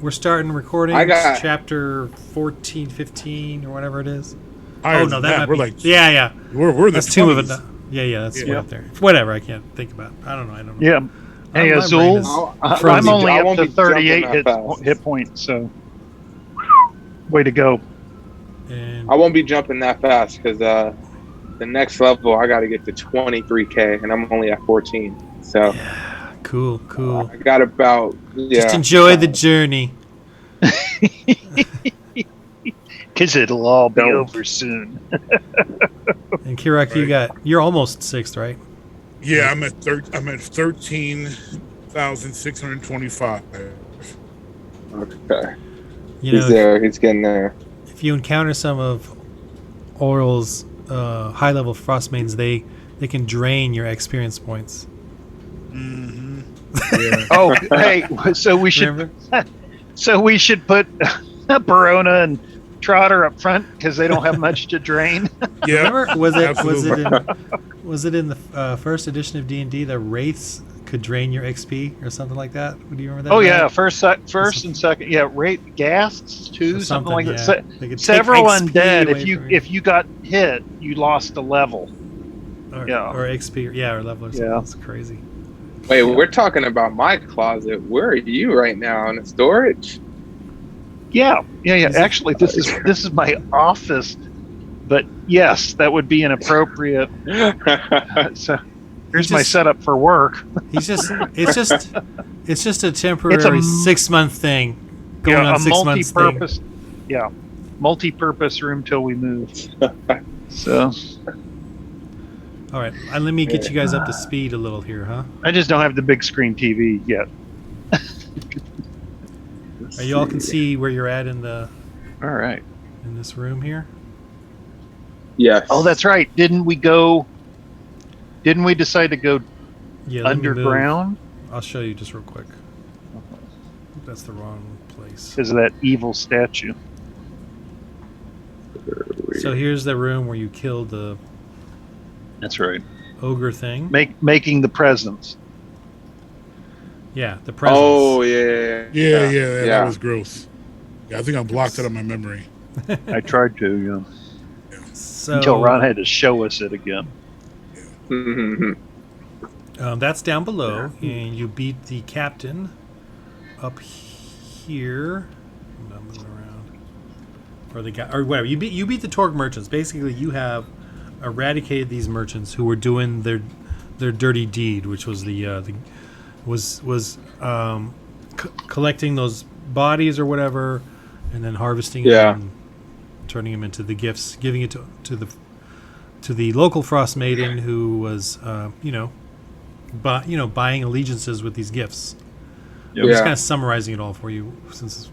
We're starting recording. I got chapter 14, 15, or whatever it is. Oh no, that might we're be, like yeah. we're That's the two of it. 20s. Yeah, that's way up there. Whatever, I can't think about. I don't know. Yeah. Hey, My Azul, brain is I'm only I up won't to be jumping 38 that fast. hit points, so way to go. And I won't be jumping that fast because the next level I got to get to 23K and I'm only at 14. So cool. I got about Just enjoy the journey. Because it'll all be Don't. over soon. And Kirak, Right. you're almost 6th, right? Yeah, I'm at 13,625. Okay. You know, He's there. He's getting there. if you encounter some of Oral's high-level Frostmaidens, they can drain your experience points. Mm-hmm. Yeah. Oh, hey, so we should put Barona and Trotter up front because they don't have much to drain. Yeah. Remember, absolutely. was it in the first edition of D&D that wraiths could drain your XP or something like that? Do you remember that? Oh Matt? yeah, first and second. Yeah, rate ghasts too, Or something like yeah. that. They could take Several XP undead. away from you. If you got hit, you lost a level. or XP, or level or something. Yeah. It's crazy. Wait, we're talking about my closet. Where are you right now? In the storage? Yeah. Actually, this is my office, but yes, that would be inappropriate. So here's my setup for work. It's just a temporary 6 month thing. Going on 6 months thing. multi-purpose. Yeah, multi-purpose room till we move. So All right, let me get you guys up to speed a little here, huh? I just don't have the big screen TV yet. You all can see where you're at in All right. this room here. Yes. Oh, that's right. Didn't we decide to go Yeah, let me move. underground I'll show you just real quick. That's the wrong place. because of that evil statue? So here's the room where you killed the That's right. ogre thing. Making the presents. Yeah, the presence. Oh yeah. Yeah, that was gross. Yeah, I think I blocked it on my memory. I tried to, yeah. So Until Ron had to show us it again. that's down below, and you beat the captain up here. I'm moving around, or the guy, or whatever. You beat the Torg merchants. Basically, you have eradicated these merchants who were doing their dirty deed, which was collecting those bodies or whatever, and then harvesting them, and turning them into the gifts, giving it to the local Frostmaiden who was buying allegiances with these gifts. Yep. I'm just kind of summarizing it all for you, since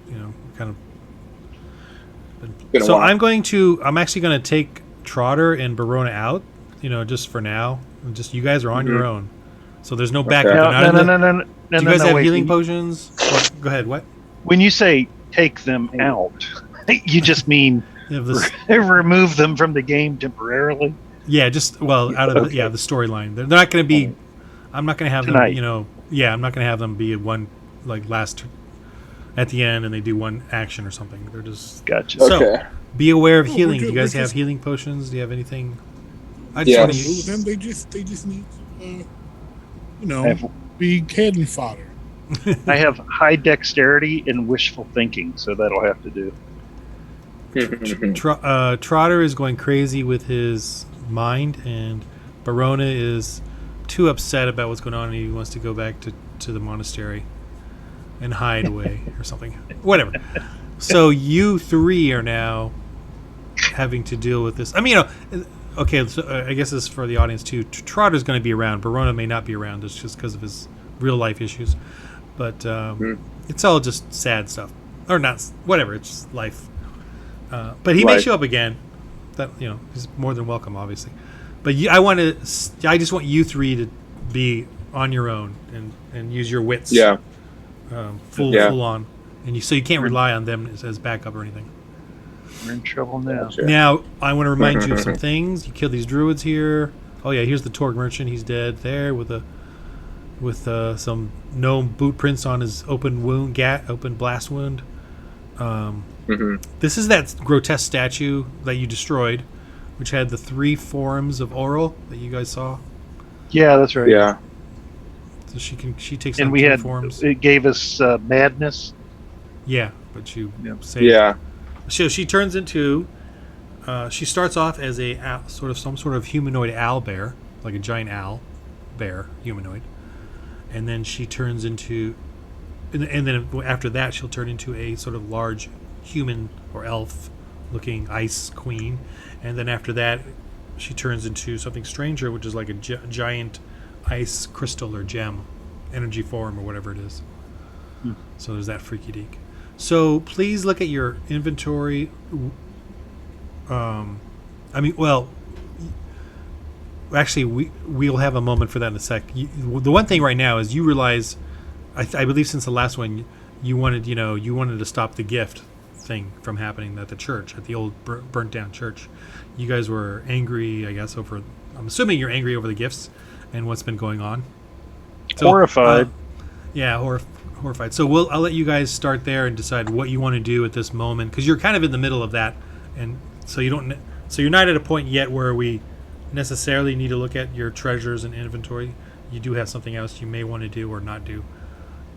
kind of. So while. I'm actually going to take Trotter and Barona out, just for now. Just you guys are on your own, so there's no backup. No. Do you guys have healing potions? Go ahead. What? When you say take them out, you just mean remove them from the game temporarily? Yeah, just out of the storyline. They're not going to be. I'm not going to have Tonight. them. I'm not going to have them be one last at the end and they do one action or something. They're just Gotcha. So be aware of healing. Do you we're guys have just- healing potions? Do you have anything? I Yes. wanna Remove them. They just need I have- be cannon fodder. I have high dexterity and wishful thinking, so that'll have to do. Trotter is going crazy with his mind, and Barona is too upset about what's going on, and he wants to go back to the monastery and hide away or something. Whatever. So you three are now having to deal with this. I mean, okay, so I guess this is for the audience too. Trotter's going to be around. Barona may not be around. It's just because of his real life issues. But it's all just sad stuff. Or not, whatever. It's just life. But he may show up again. That he's more than welcome, obviously. But I just want you three to be on your own and use your wits. Yeah. Full on, and so you can't rely on them as backup or anything. We're in trouble now. Sure. Now I want to remind you of some things. You killed these druids here. Oh yeah, here's the Torg merchant. He's dead there with a with some gnome boot prints on his open blast wound. This is that grotesque statue that you destroyed, which had the 3 forms of Oral that you guys saw. Yeah, that's right. Yeah. So she takes And on we 3 had forms. it gave us madness. Yeah, but you saved. Yeah. So she turns into. She starts off as some sort of humanoid owl bear, like a giant owl bear humanoid, and then she turns into, and then after that she'll turn into a sort of large human or elf-looking ice queen, and then after that she turns into something stranger, which is like a giant ice crystal or gem, energy form or whatever it is. So there's that freaky deek. So please look at your inventory. Actually, we'll have a moment for that in a sec. The one thing right now is you realize, I believe since the last one, you wanted to stop the gift thing from happening at the church, at the old burnt down church. You guys were angry, I guess, over. I'm assuming you're angry over the gifts and what's been going on. So, Horrified. Horrified. So I'll let you guys start there and decide what you want to do at this moment, because you're kind of in the middle of that, and so you're not at a point yet where we necessarily need to look at your treasures and inventory. You do have something else you may want to do or not do,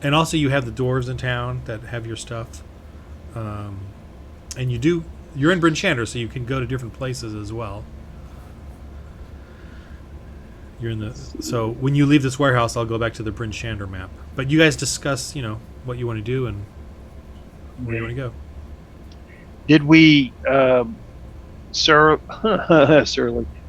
and also you have the dwarves in town that have your stuff, and you're in Bryn Shander, so you can go to different places as well. So when you leave this warehouse, I'll go back to the Bryn Shander map. But you guys discuss, what you want to do and where you want to go. Did we, Surly,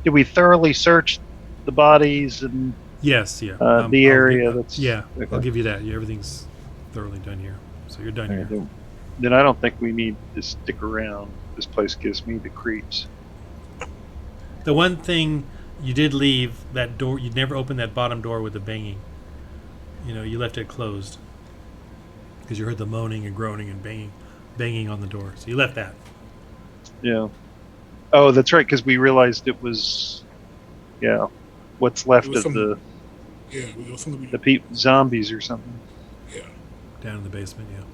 did we thoroughly search the bodies and Yes, yeah. the area? Okay. Okay. I'll give you that. Yeah, everything's thoroughly done here. So you're done here. Then I don't think we need to stick around. This place gives me the creeps. The one thing you did leave, that door, you never opened that bottom door with the banging. You left it closed because you heard the moaning and groaning and banging on the door. So you left that. Yeah. Oh, that's right, because we realized it was, what's left of the zombies or something. Yeah. Down in the basement, yeah.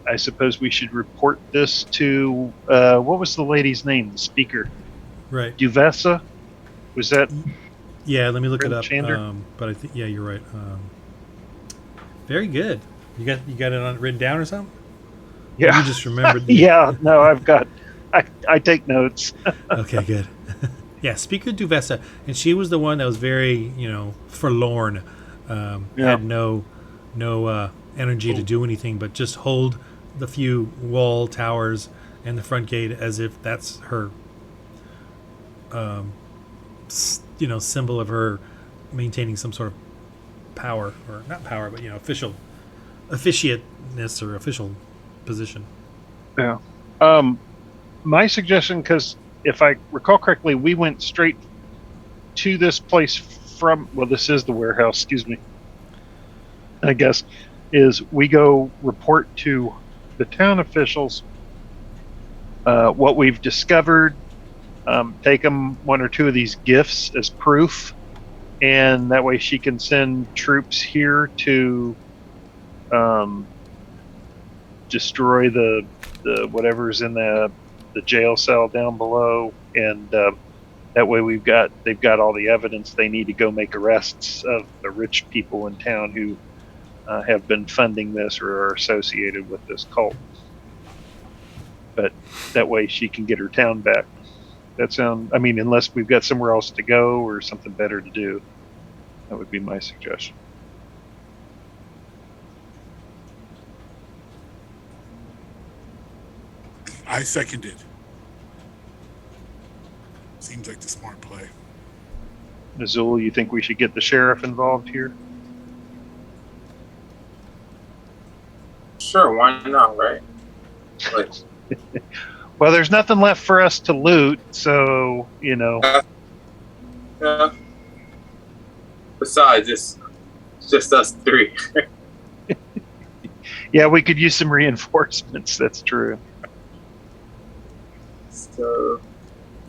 I suppose we should report this to, what was the lady's name, the speaker? Right. Duvessa? Was that? Yeah, let me look it up. Shander? But I think, yeah, you're right. Very good. You got it written down or something? Yeah. You just remembered. Yeah, no, I take notes. Okay, good. Yeah, Speaker Duvessa, and she was the one that was very, forlorn. Had no energy to do anything but just hold the few wall towers and the front gate as if that's her, symbol of her maintaining some sort of power, or not power, but officiateness or official position. Yeah. My suggestion, because if I recall correctly, we went straight to this place from. Well, this is the warehouse. Excuse me. I guess is we go report to the town officials what we've discovered. Take them 1 or 2 of these gifts as proof, and that way she can send troops here to destroy the whatever's in the jail cell down below, and that way they've got all the evidence they need to go make arrests of the rich people in town who have been funding this or are associated with this cult. But that way she can get her town back. Unless we've got somewhere else to go or something better to do, that would be my suggestion. I second it. Seems like the smart play. Azul, you think we should get the sheriff involved here? Sure, why not, right? Like, Well, there's nothing left for us to loot, so, yeah. Besides, it's just us 3. Yeah, we could use some reinforcements, that's true. So,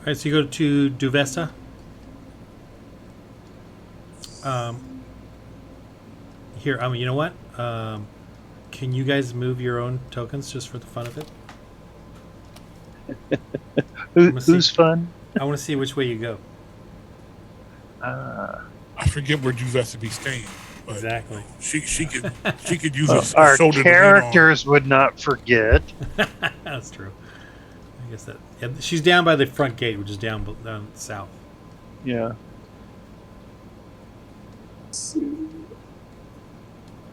All right, so you go to Duvesta. Here, you know what? Can you guys move your own tokens just for the fun of it? Who's fun? I want to see which way you go. I forget where Juves to be staying. But Exactly. She could use a Our shoulder characters would not forget. That's true. I guess that. Yeah, she's down by the front gate, which is down south. Yeah.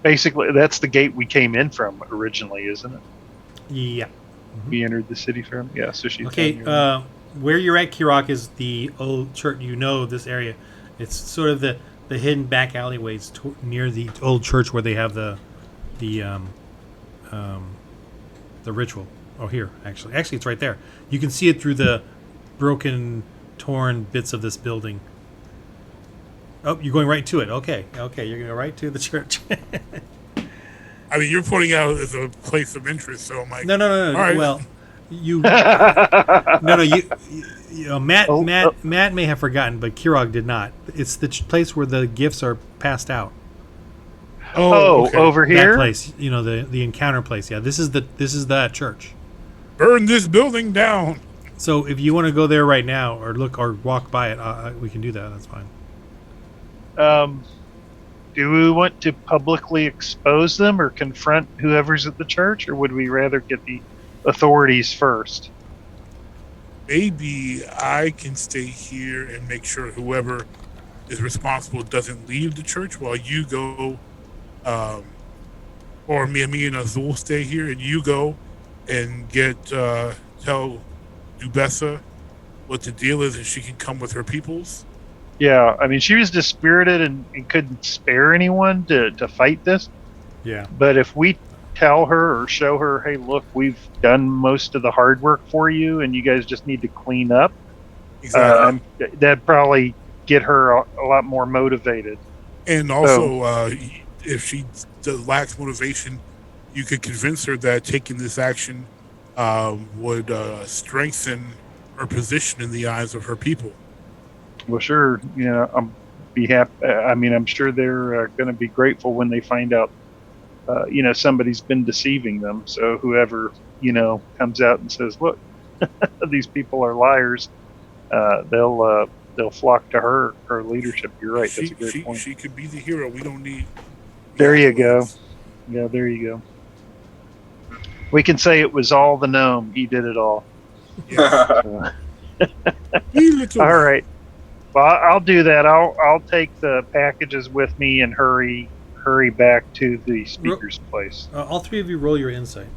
Basically, that's the gate we came in from originally, isn't it? Yeah. We entered the city from. Yeah, so she's Okay. down here. Where you're at, Kirok, is the old church. You know this area. It's sort of the hidden back alleyways near the old church where they have the ritual. Oh, here actually it's right there. You can see it through the broken, torn bits of this building. Oh, you're going right to it. Okay, you're going right to the church. I mean, you're pointing out as a place of interest, so I'm like, No. All right. Well, you. No. You know, Matt may have forgotten, but Kirog did not. It's the place where the gifts are passed out. okay. Over here. That place, you know, the encounter place. Yeah, this is that church. Burn this building down. So if you want to go there right now, or look, or walk by it, we can do that. That's fine. Do we want to publicly expose them or confront whoever's at the church, or would we rather get the authorities first? Maybe I can stay here and make sure whoever is responsible doesn't leave the church while you go, or me and Azul stay here and you go and tell Dubessa what the deal is and she can come with her peoples. Yeah, I mean, she was dispirited and couldn't spare anyone to fight this. Yeah. But if we tell her or show her, hey, look, we've done most of the hard work for you and you guys just need to clean up, Exactly. that'd probably get her a lot more motivated. And also, if she lacks motivation, you could convince her that taking this action would strengthen her position in the eyes of her people. Well, sure, I'm sure they're going to be grateful when they find out, somebody's been deceiving them. So whoever, comes out and says, look, these people are liars, they'll flock to her leadership. You're right. That's a great point. She could be the hero. We don't need. There you go. Yeah, there you go. We can say it was all the gnome. He did it all. Yeah. All right. Well, I'll do that. I'll take the packages with me and hurry back to the speaker's place. All three of you roll your insight.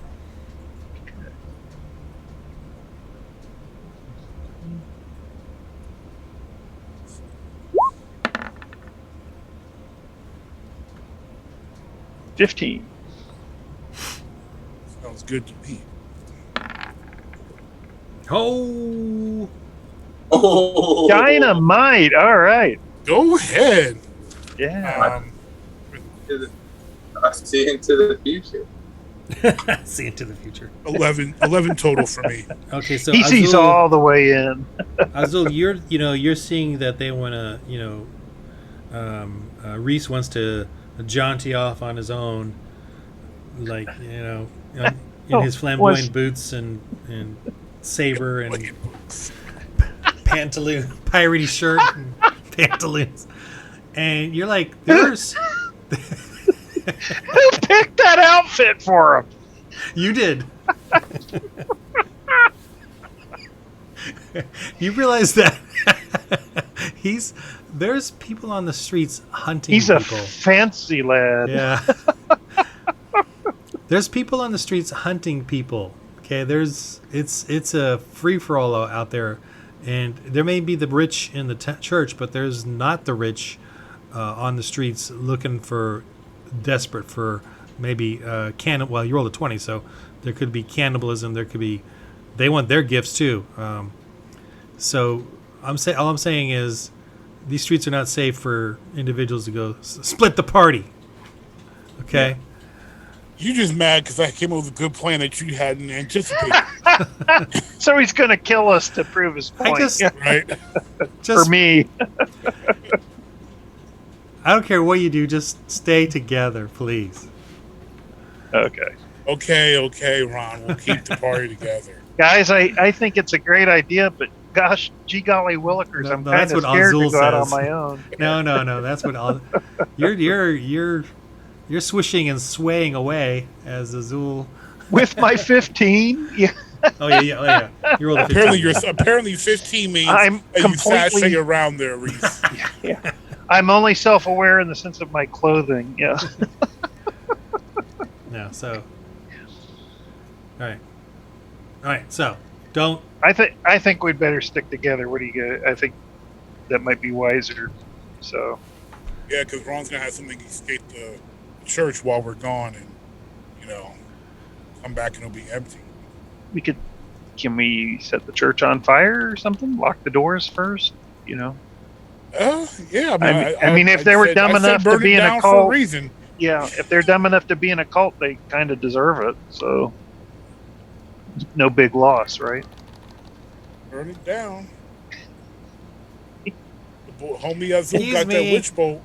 $15. Sounds good to me. Oh, Dynamite! All right. Go ahead. Yeah. I see into the future. see into the future. 11 total for me. Okay, so He sees Azul, all the way in. Azul, you're seeing that they want to, Reese wants to jaunty off on his own, like in his flamboyant boots and saber and pantaloon, piratey shirt and pantaloons, and you're like, there's. Who picked that outfit for him? You did. You realize that there's people on the streets hunting He's people. a fancy lad. Yeah. There's people on the streets hunting people. Okay, it's a free for all out there, and there may be the rich in the church, but there's not the rich on the streets looking for, desperate for maybe Well, you rolled a 20, so there could be cannibalism. There could be, they want their gifts too. So all I'm saying is, these streets are not safe for individuals to go split the party. Okay. You just mad because I came up with a good plan that you hadn't anticipated, So he's going to kill us to prove his I point. just- right? For Just me. I don't care what you do. Just stay together, please. Okay. Okay, Ron. We'll keep the party together. Guys, I think it's a great idea, but gosh, gee golly willikers, No, I'm no, kind that's of what scared Azul to go out on says. my own. No. That's what all. You're swishing and swaying away as Azul. With my 15? Yeah, Oh yeah. You rolled a 15. Apparently 15 means I'm that you completely- sashay around there, Reese. yeah. I'm only self-aware in the sense of my clothing. Yeah. No, so. All right. So don't. I think we'd better stick together. What do you get? I think that might be wiser. So Yeah, because Ron's gonna have something escape the church while we're gone, and come back and it'll be empty. can we set the church on fire or something? Lock the doors first? Yeah. I mean, if they were dumb enough to be in a for a cult, reason. yeah, if they're dumb enough to be in a cult, they kind of deserve it. So no big loss, right? Burn it down. The homie Azul Excuse got that me. witch bolt.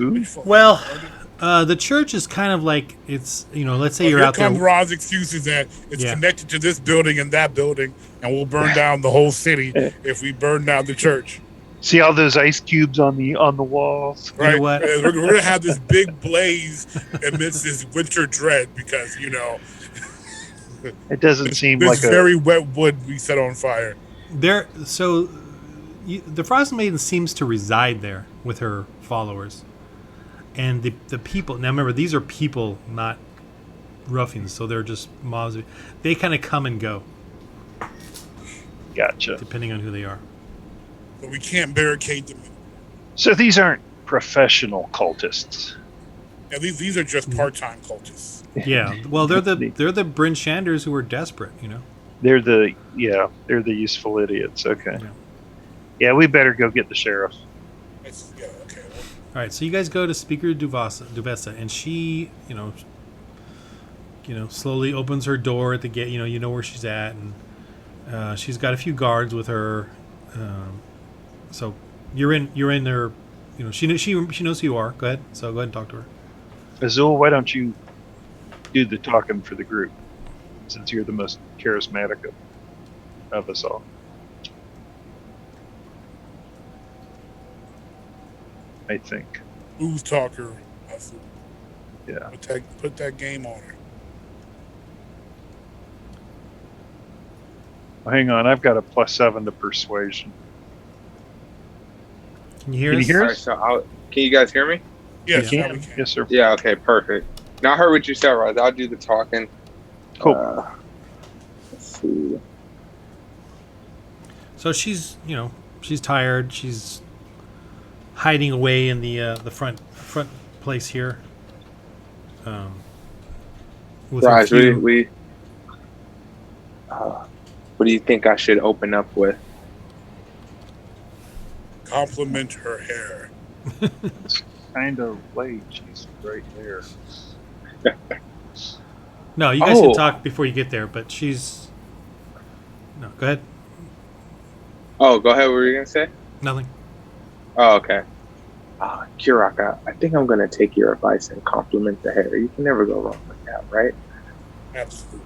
Ooh. Witch bolt. Well, the church is kind of like it's. Let's say you're Here out there. comes Ron's excuses that it's Yeah. connected to this building and that building, and we'll burn down the whole city if we burn down the church. See all those ice cubes on the walls? You know Right? what? We're gonna have this big blaze amidst this winter dread because It doesn't seem this like very wet wood we set on fire. The Frostmaiden seems to reside there with her followers, and the people. Now remember, these are people, not ruffians, so they're just mobs. They kind of come and go Gotcha. depending on who they are. But we can't barricade them. So these aren't professional cultists. Yeah, these are just part-time cultists. Yeah, well, they're the Bryn Shanders who are desperate. They're the useful idiots. Okay. Yeah, we better go get the sheriff. Okay. All right, so you guys go to Speaker Duvessa, and she, slowly opens her door at the gate. You know where she's at, and she's got a few guards with her. So you're in there. She knows who you are. Go ahead. So go ahead and talk to her. Azul, why don't you do the talking for the group, since you're the most charismatic of us all? I think. Who's talker? Azul. Yeah. Put that game on her. Well, hang on, I've got a +7 to persuasion. Can you hear Can us? you hear All right, us? so can you guys hear me? Yes, You now we can? can. Yes, sir. Yeah. Okay. Perfect. Now I heard what you said, Roz. I'll do the talking. Cool. Let's see. So she's tired. She's hiding away in the front place here. With her Raj, few- what do you think I should open up with? Compliment her hair. Kind of late. She's right there. No, you guys Oh. can talk before you get there, but she's. No, go ahead. Oh, go ahead. What were you gonna say? Nothing. Oh, okay. Kiraka, I think I'm gonna take your advice and compliment the hair. You can never go wrong with that, right? Absolutely.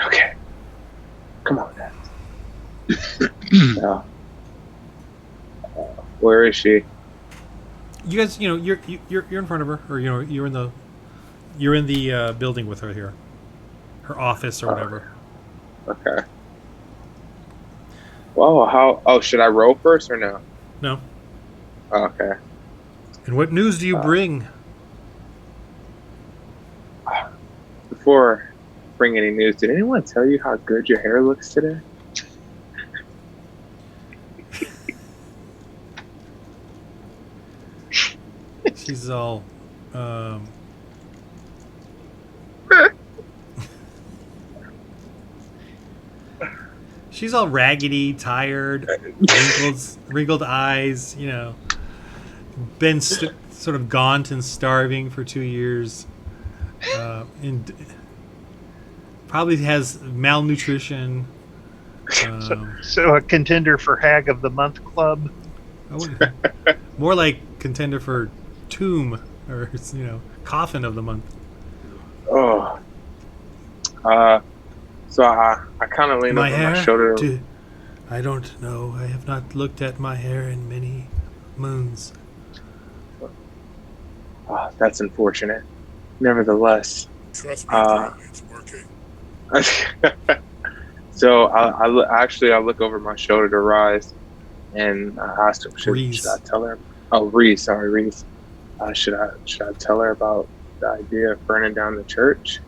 Okay. Come on, Nat. Where is she? You guys, you're in front of her, or you're in the building with her here, her office or whatever. Okay. Well, how? Oh, should I roll first or no? No. Okay. And what news do you bring? Before I bring any news, did anyone tell you how good your hair looks today? She's all. She's all raggedy, tired, wrinkled eyes. sort of gaunt and starving for 2 years. And probably has malnutrition. So a contender for Hag of the Month Club. More like contender for tomb or coffin of the month. Oh. So I kind of lean over my shoulder. I don't know. I have not looked at my hair in many moons. Oh, that's unfortunate. Nevertheless, Trust me, Bryn, it's working. so I look over my shoulder to Rise, and I asked him, should I tell her? Oh, Reese, sorry, Reese. Should I tell her about the idea of burning down the church?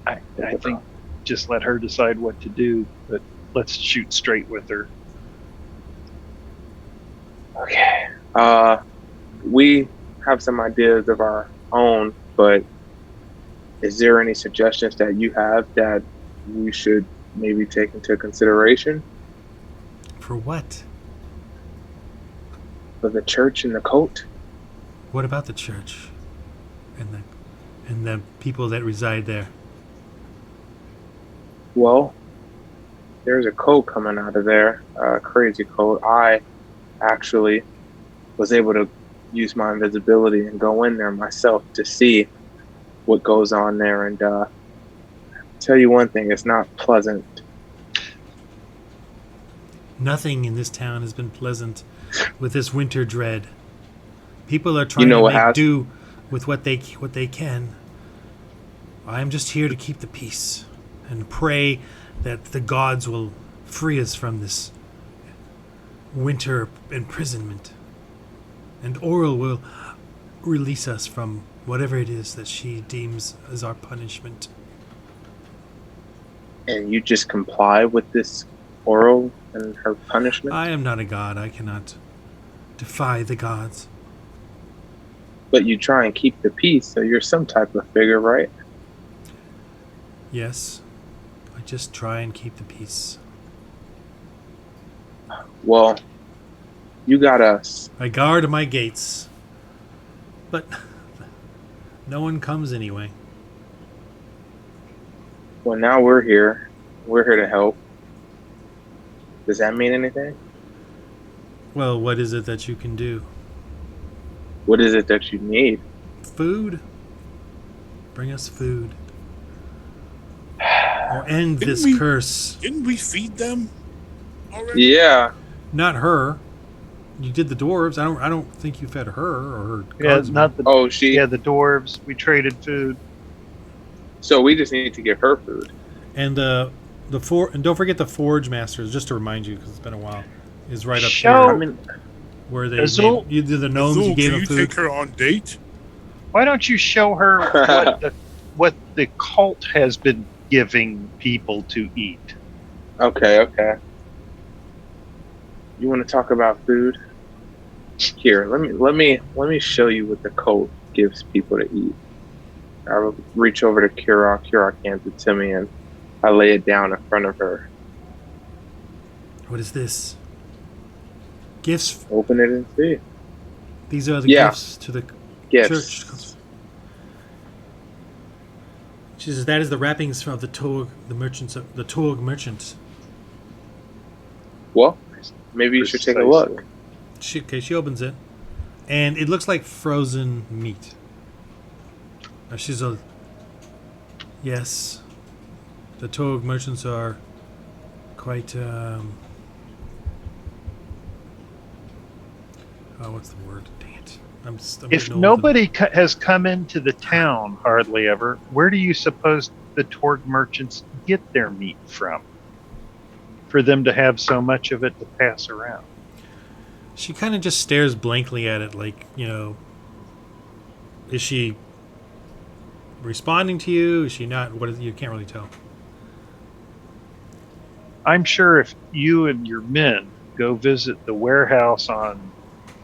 I think just let her decide what to do, but let's shoot straight with her. Okay. We have some ideas of our own, but is there any suggestions that you have that we should maybe take into consideration? For what? For the church and the cult? What about the church and the people that reside there? Well, there's a cult coming out of there, a crazy cult. I actually was able to use my invisibility and go in there myself to see what goes on there. And tell you one thing, it's not pleasant. Nothing in this town has been pleasant with this winter dread. People are trying to make do with what they can. I'm just here to keep the peace and pray that the gods will free us from this winter imprisonment. And Oral will release us from whatever it is that she deems as our punishment. And you just comply with this Oral and her punishment? I am not a god. I cannot defy the gods. But you try and keep the peace, so you're some type of figure, right? Yes. I just try and keep the peace. Well, you got us. I guard my gates. But no one comes anyway. Well, now we're here. We're here to help. Does that mean anything? Well, what is it that you can do? What is it that you need? Food. Bring us food. Or end this curse. Didn't we feed them already? Yeah. Not her. You did the dwarves. I don't think you fed her or her. Yeah, guardsmen. not the. Oh, she. Yeah, the dwarves. We traded food. So we just need to give her food. And and don't forget the Forge Masters. Just to remind you, because it's been a while, is right up Show- here. I mean, Where they Azul- you did the gnomes. Azul, You gave can them you food. take her on date? Why don't you show her what the cult has been giving people to eat? okay. You want to talk about food? Here, let me show you what the cult gives people to eat. I will reach over to Kira. Kira hands it to me, and I lay it down in front of her. What is this? Gifts. Open it and see. These are the Yeah. gifts to the Gifts. church. She says that is the wrappings of the Torg merchants. Well, maybe you should take a look. She opens it, and it looks like frozen meat. She's a yes. The Torg merchants are quite. What's the word? Dang it! I'm If nobody has come into the town hardly ever, where do you suppose the Torg merchants get their meat from? For them to have so much of it to pass around. She kind of just stares blankly at it, like, is she responding to you? Is she not? You can't really tell. I'm sure if you and your men go visit the warehouse on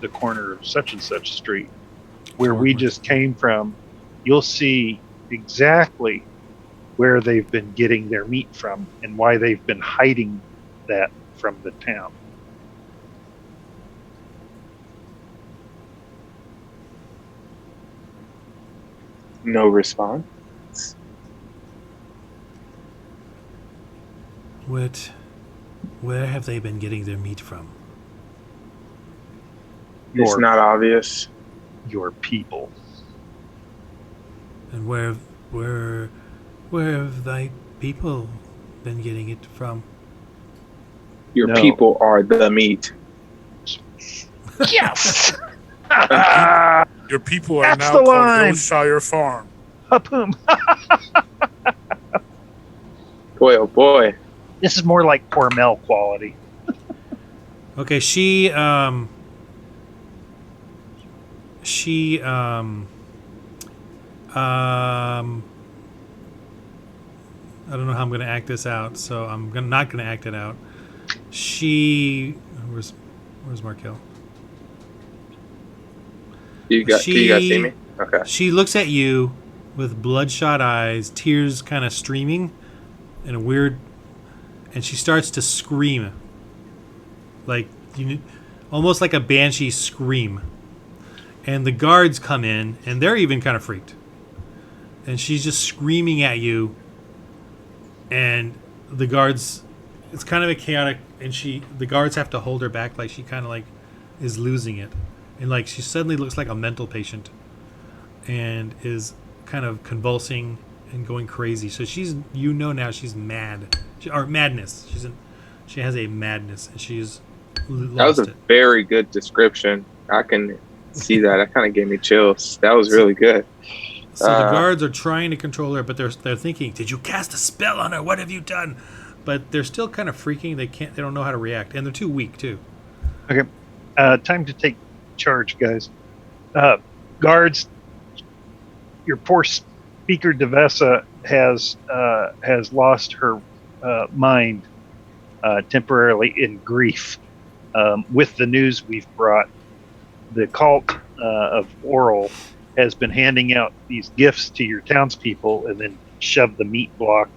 the corner of such and such street, where we just came from, you'll see exactly where they've been getting their meat from and why they've been hiding that from the town. No response. Where have they been getting their meat from? It's Your not obvious. your people. And where have thy people been getting it from? Your No. people are the meat. Yes. Your people are That's now the called line. Hillshire Farm. Hapoom. Boy, oh boy. This is more like Hormel quality. Okay, she I don't know how I'm going to act this out, so not going to act it out. Where's Markel? Can you guys see me? Okay. She looks at you with bloodshot eyes, tears kind of streaming, and and she starts to scream, like almost like a banshee scream. And the guards come in, and they're even kind of freaked. And she's just screaming at you, and the guards, it's kind of a chaotic, and the guards have to hold her back, like she kind of like is losing it, and like she suddenly looks like a mental patient, and is kind of convulsing and going crazy. So now she's mad, or madness. She has a madness, and she's lost That was a it. very good description. I can see that. That kind of gave me chills. That was really good. So the guards are trying to control her, but they're thinking, "Did you cast a spell on her? What have you done?" But they're still kind of freaking. They don't know how to react, and they're too weak too. Okay. Time to take charge, guys. Guards, your poor speaker Devessa has lost her mind temporarily in grief with the news we've brought. The cult of Oral has been handing out these gifts to your townspeople and then shove the meat block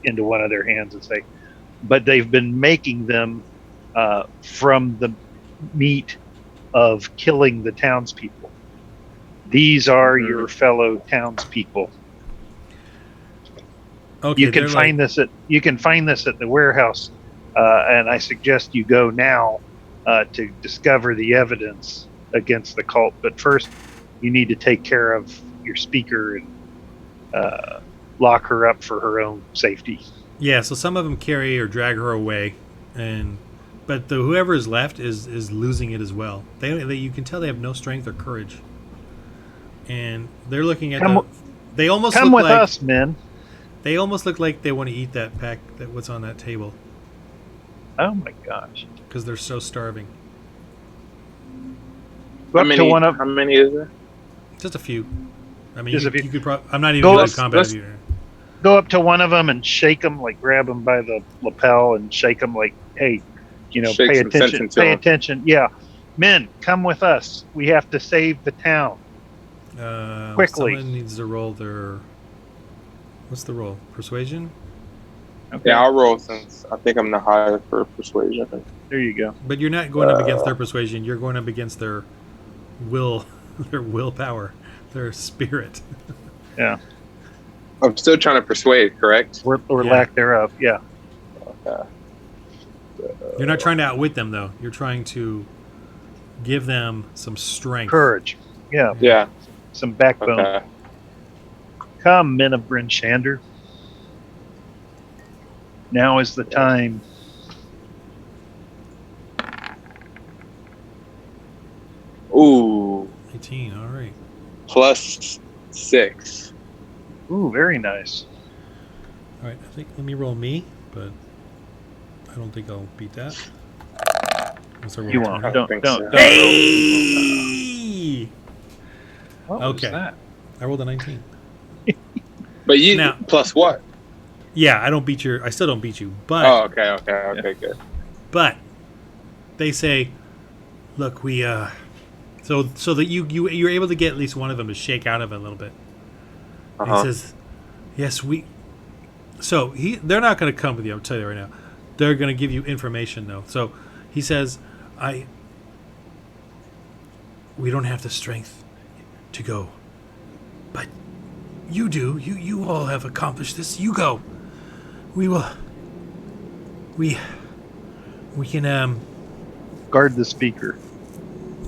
into one of their hands and say, but they've been making them from the meat of killing the townspeople. These are your fellow townspeople. Okay, You can find this at the warehouse, and I suggest you go now to discover the evidence against the cult. But first, you need to take care of your speaker and lock her up for her own safety. Yeah, so some of them carry or drag her away, but whoever is left is losing it as well. They you can tell they have no strength or courage, and they're looking at They almost come look with like us, men. they almost look like they want to eat that pack that what's on that table Oh my gosh! because they're so starving. Go up to one of How many is there? Just a few. I mean, Just you, a few. you could probably. I'm not even Go good up- at combat. let's- Either. go up to one of them and shake them, like grab them by the lapel and shake them, like, hey, Shake pay some sense attention. into Pay 'em. attention. Yeah, men, come with us. We have to save the town. Quickly. Someone needs to roll their. What's the roll? Persuasion. Okay, Yeah, I'll roll since I think I'm the higher for persuasion. there you go. But you're not going up against their persuasion. You're going up against their will, their willpower, their spirit. Yeah, I'm still trying to persuade, correct? or Yeah. lack thereof. Yeah, Okay. You're not trying to outwit them, though. You're trying to give them some strength. courage. Yeah, Yeah. some backbone. Okay. Come, men of Bryn Shander. Now is the time. Ooh, 18. All right. +6. Ooh, very nice. All right. Let me roll me, but I don't think I'll beat that. Unless I roll You 20. won't. I Don't think don't. so. don't. Hey! What Okay. was that? I rolled a 19. But you Now- plus what? Yeah, I still don't beat you, but Oh, okay, good. But they say, "Look, we so that you're able to get at least one of them to shake out of it a little bit." And he Uh-huh. says, "Yes, we." So they're not going to come with you. I'll tell you right now. They're going to give you information though. So he says, "We don't have the strength to go, but You do. You all have accomplished this. You go. We will. We can Guard the speaker.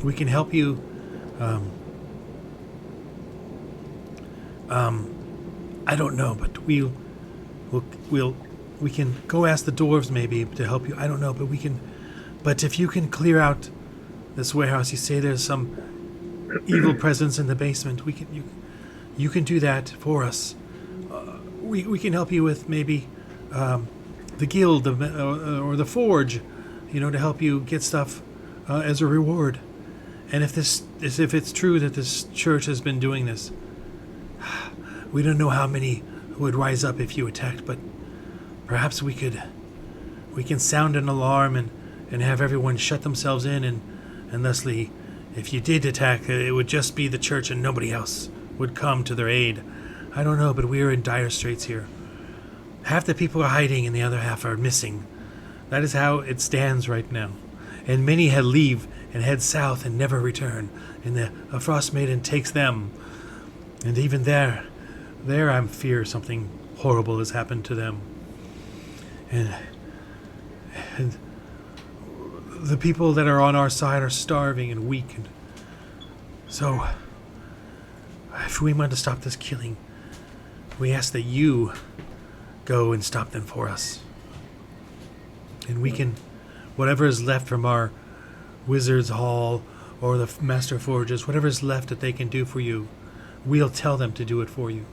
we can help you. I don't know, but we can go ask the dwarves maybe to help you. I don't know, but we can. But if you can clear out this warehouse, you say there's some evil presence in the basement. You can do that for us. We can help you with maybe the guild or the forge, to help you get stuff as a reward. And if it's true that this church has been doing this, we don't know how many would rise up if you attacked, but perhaps we can sound an alarm and have everyone shut themselves in, and thusly, if you did attack, it would just be the church and nobody else would come to their aid. I don't know, but we are in dire straits here. Half the people are hiding and the other half are missing. That is how it stands right now. And many had leave and head south and never return. And the Frostmaiden takes them. And even there I fear something horrible has happened to them. And the people that are on our side are starving and weak. And so, if we want to stop this killing, we ask that you go and stop them for us. And we can, whatever is left from our Wizard's Hall or the Master Forges, whatever is left that they can do for you, we'll tell them to do it for you.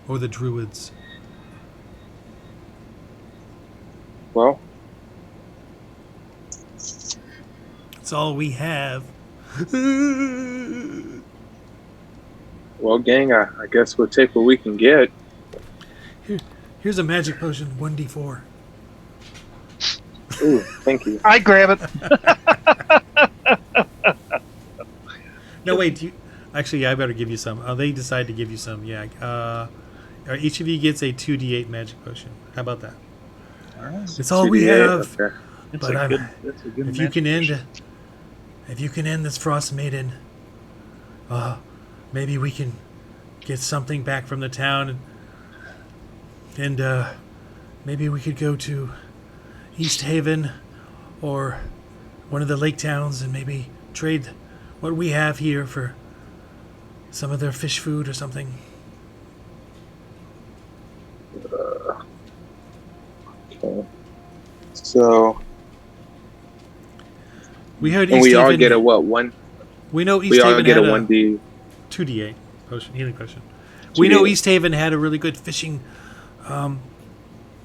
Or the Druids. Well, That's all we have. well, gang, I guess we'll take what we can get. Here's a magic potion, 1d4. Ooh, thank you. I grab it. No, wait. Actually, I better give you some. They decide to give you some. Yeah. Each of you gets a 2d8 magic potion. How about that? All right. It's all we 2d8, have. okay. But That's a good if you can match. end this Frostmaiden, maybe we can get something back from the town, and maybe we could go to East Haven or one of the lake towns and maybe trade what we have here for some of their fish food or something. Okay. So, We heard and East we all Haven. get a what? One? We know East We all Haven get had a 1d. 2d8 potion, healing potion. We know East Haven had a really good fishing.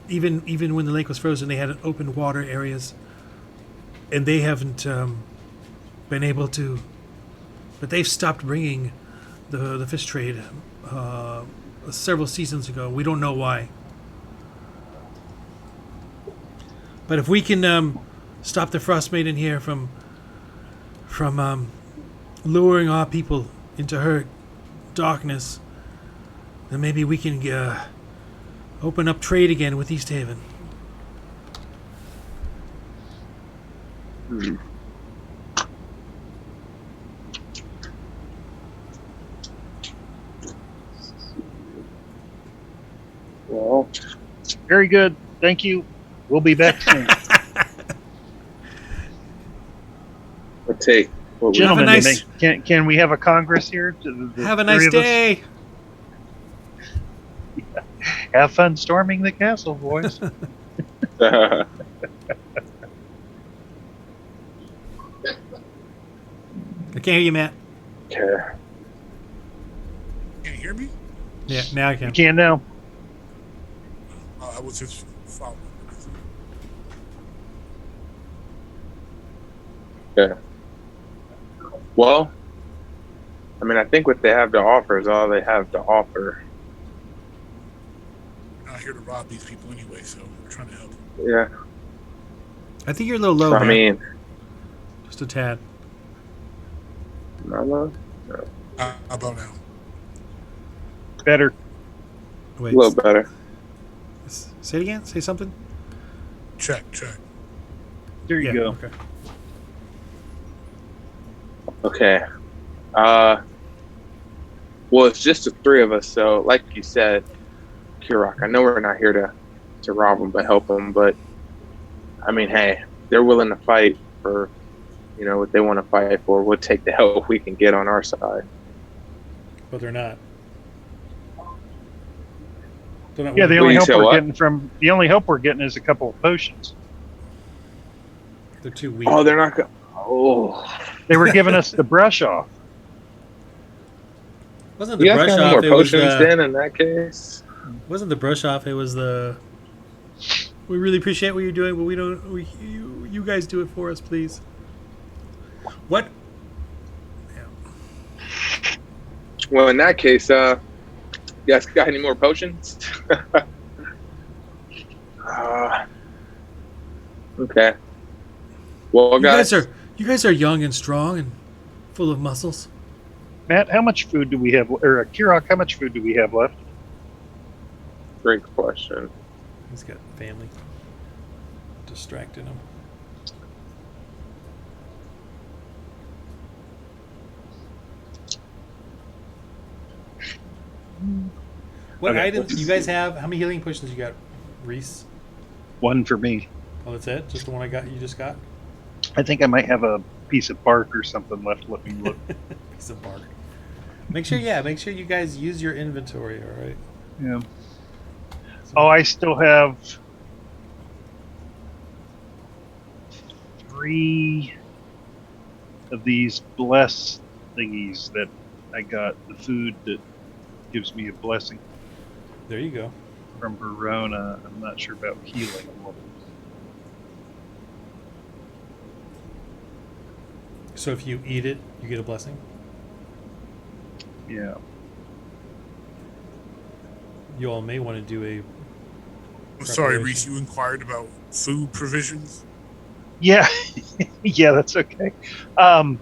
Even when the lake was frozen, they had an open water areas, and they haven't been able to. But they've stopped bringing the fish trade several seasons ago. We don't know why. But if we can stop the Frostmaiden here from luring our people into her darkness, then maybe we can open up trade again with East Haven. Hmm. Well, Very good. Thank you. We'll be back soon. we'll take what we Gentlemen, Have a nice- can we have a congress here? Have a nice day. Have fun storming the castle, boys. I can't hear you, Matt. Okay. Can you hear me? Yeah, now I You can. can now. I was just following. Okay. Well, I mean, I think what they have to offer is all they have to offer. We're not here to rob these people anyway, so we're trying to help. Yeah. I think you're a little low, I Matt. mean, Just a tad. no. How about now? Better. A Wait. little better. Say it again. Say something. Check. There you go. Okay. Okay. Well, it's just the three of us. So, like you said, Kirok, I know we're not here to rob them, but help them. But I mean, hey, they're willing to fight for, what they want to fight for. We'll take the help we can get on our side. But they're not. They're not Yeah, the willing- only you help said we're what? getting from the only help we're getting is a couple of potions. they're too weak. Oh, they're not. Oh, They were giving us the brush off. Wasn't the you guys brush got any off? more It was potions the. then? In that case, Wasn't the brush off? It was the. We really appreciate what you're doing, but we don't. You guys do it for us, please. What? well, in that case, you guys got any more potions? Okay. Well, You guys are young and strong and full of muscles. Matt, how much food do we have? Or Kirok, how much food do we have left? great question. He's got family distracting him. What Okay, items let's you guys see. have? How many healing potions you got, Reese? One for me. Oh, that's it? Just the one you just got? I think I might have a piece of bark or something left. Let me look. Piece of bark. Make sure you guys use your inventory, all right? Yeah. Oh, I still have 3 of these bless thingies that I got. The food that gives me a blessing There you go. from Verona. I'm not sure about healing. So if you eat it, you get a blessing? Yeah. You all may want to do a I'm sorry, Preparation. Reese, you inquired about food provisions? Yeah. Yeah, that's okay. How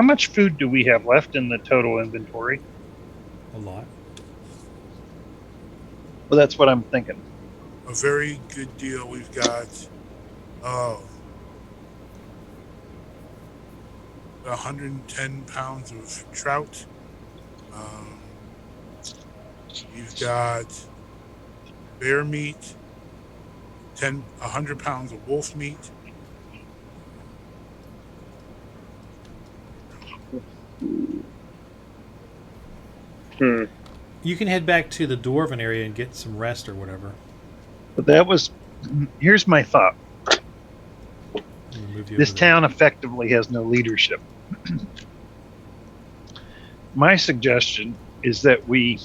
much food do we have left in the total inventory? lot. Well, that's what I'm thinking. A very good deal. We've got 110 pounds of trout. You've got bear meat, 100 pounds of wolf meat. You can head back to the dwarven area and get some rest or whatever. But that was. Here's my thought. I'm gonna move you This over there. town effectively has no leadership. My suggestion is that we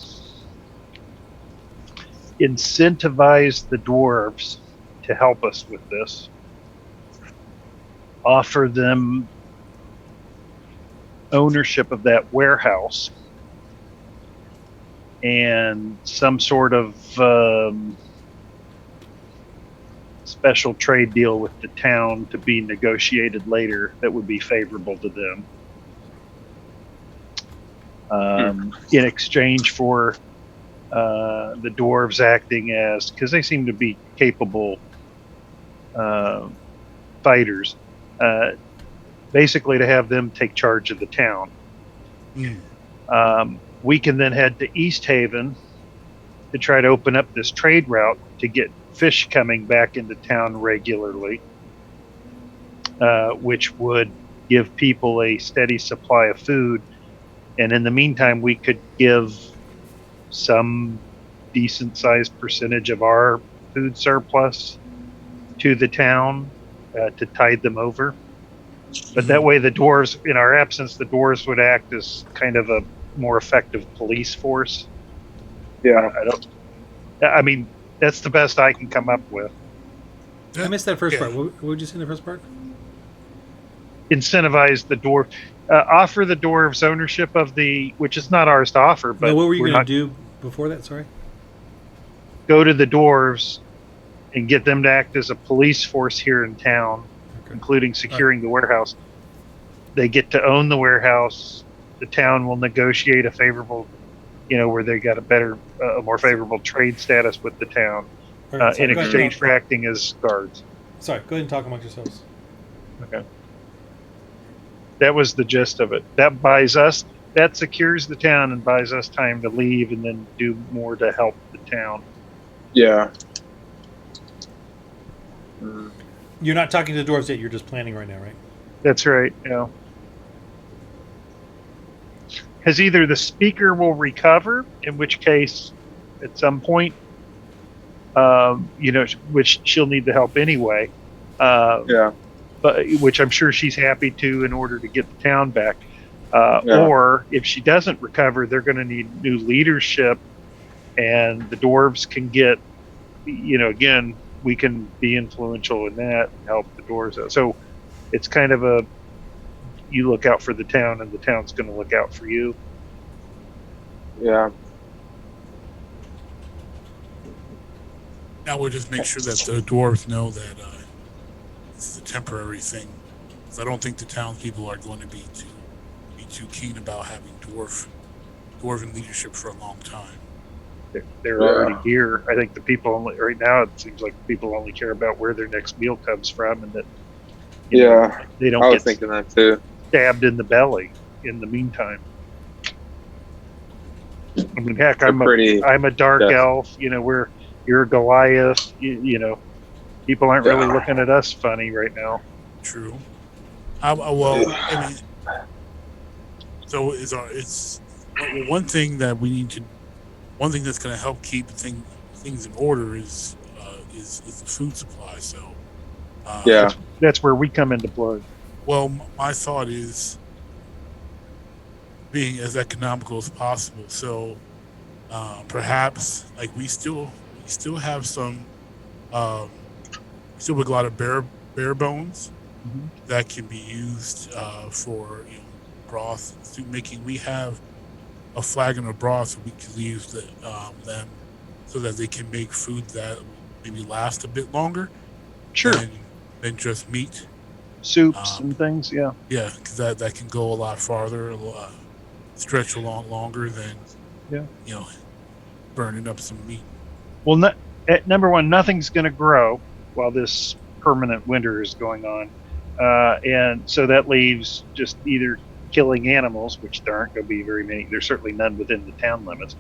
incentivize the dwarves to help us with this. Offer them ownership of that warehouse and some sort of special trade deal with the town to be negotiated later that would be favorable to them. In exchange for the dwarves acting as, because they seem to be capable fighters, basically to have them take charge of the town. We can then head to East Haven to try to open up this trade route to get fish coming back into town regularly, which would give people a steady supply of food. And in the meantime, we could give some decent sized percentage of our food surplus to the town to tide them over. But that way, the dwarves, in our absence, the dwarves would act as kind of a more effective police force. Yeah. I mean, that's the best I can come up with. I missed that first Yeah. part. What would you say in the first part? Incentivize the dwarf, offer the dwarves ownership of which is not ours to offer, but No, what were you we're going not- to do before that? Sorry. go to the dwarves and get them to act as a police force here in town, Okay. including securing the warehouse. They get to own the warehouse. The town will negotiate a favorable, where they got a more favorable trade status with the town All right, in go ahead. exchange for acting as guards. Sorry, go ahead and talk amongst yourselves. Okay. That was the gist of it. That buys us that secures the town and buys us time to leave and then do more to help the town. Yeah. Mm. You're not talking to the dwarves yet. You're just planning right now, right? That's right. Yeah. Because either the speaker will recover, in which case, at some point, which she'll need the help anyway. Yeah. But which I'm sure she's happy to in order to get the town back. Yeah. Or if she doesn't recover, they're going to need new leadership, and the dwarves can get, again, we can be influential in that and help the dwarves out. So it's kind of you look out for the town, and the town's going to look out for you. Yeah. Now we'll just make sure that the dwarves know that this is a temporary thing. Because I don't think the townspeople are going to be too keen about having dwarven leadership for a long time. They're already here. I think the people right now, it seems like people only care about where their next meal comes from, and that they don't I was get thinking that too. stabbed in the belly in the meantime. I mean, heck, I'm a dark elf. You're a Goliath. People aren't really looking at us funny right now. True. I mean, so it's one thing that we need to. One thing that's going to help keep things in order is the food supply. So that's where we come into play. Well, my thought is being as economical as possible. So perhaps like we still have some still have a lot of bare bones that can be used for broth and soup making. We have a flagon of broth, so we can use them so that they can make food that maybe last a bit longer. Sure. Than just meat. Soups and things, yeah. Yeah, because that can go a lot farther, stretch a lot longer than burning up some meat. Well, number one, nothing's going to grow while this permanent winter is going on, and so that leaves just either killing animals, which there aren't going to be very many. There's certainly none within the town limits,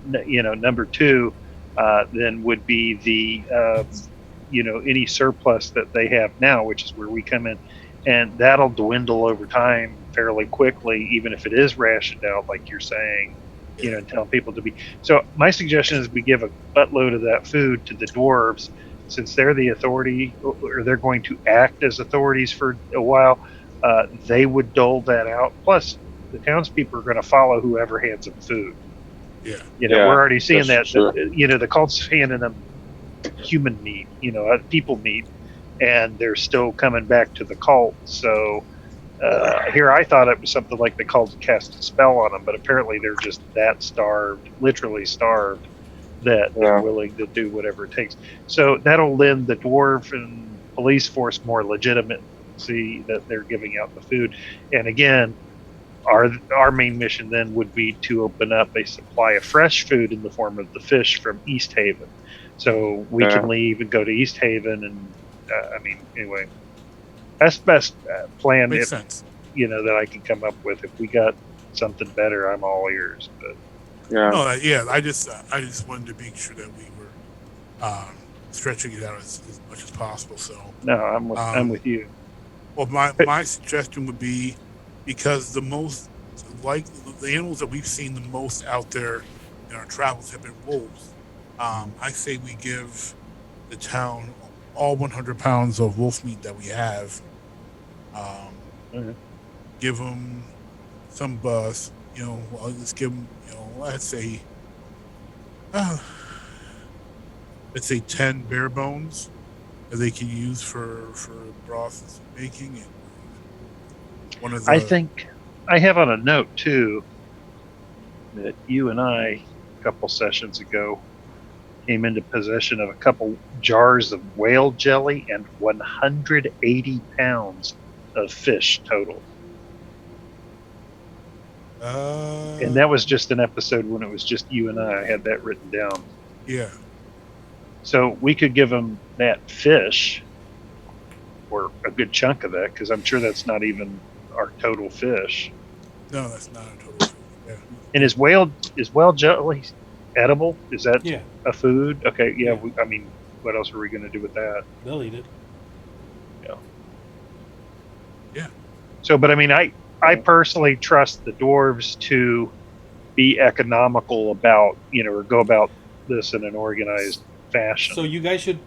number two, then would be the any surplus that they have now, which is where we come in, and that'll dwindle over time fairly quickly, even if it is rationed out, like you're saying, and telling people to be. So my suggestion is we give a buttload of that food to the dwarves, since they're the authority, or they're going to act as authorities for a while. They would dole that out. Plus, the townspeople are going to follow whoever hands them food. Yeah. We're already seeing that. Sure. The cult's handing them human meat, people meat, and they're still coming back to the cult. So here I thought it was something like the cult cast a spell on them, but apparently they're just that starved, literally starved, that they're willing to do whatever it takes. So that'll lend the dwarven police force more legitimacy that they're giving out the food. And again, our main mission then would be to open up a supply of fresh food in the form of the fish from East Haven. So we can leave and go to East Haven, and anyway, that's the best plan. Makes sense. That I can come up with. If we got something better, I'm all ears. But I just wanted to make sure that we were stretching it out as much as possible. So no, I'm with you. Well, my suggestion would be, because the animals that we've seen the most out there in our travels have been wolves. I say we give the town all 100 pounds of wolf meat that we have. Give them some bus. Let's give them. Let's say 10 bare bones that they can use for broth and soup making. And one of the, I think I have on a note too that you and I, a couple sessions ago, came into possession of a couple jars of whale jelly and 180 pounds of fish total. And that was just an episode when it was just you and I had that written down. Yeah. So we could give them that fish, or a good chunk of that, because I'm sure that's not even our total fish. No, that's not a total food. Yeah. And is whale jelly edible? Is that Yeah, a food? Okay, yeah. Yeah. I mean, what else are we going to do with that? they'll eat it. So, but I mean, I personally trust the dwarves to be economical about, or go about this in an organized fashion. So you guys should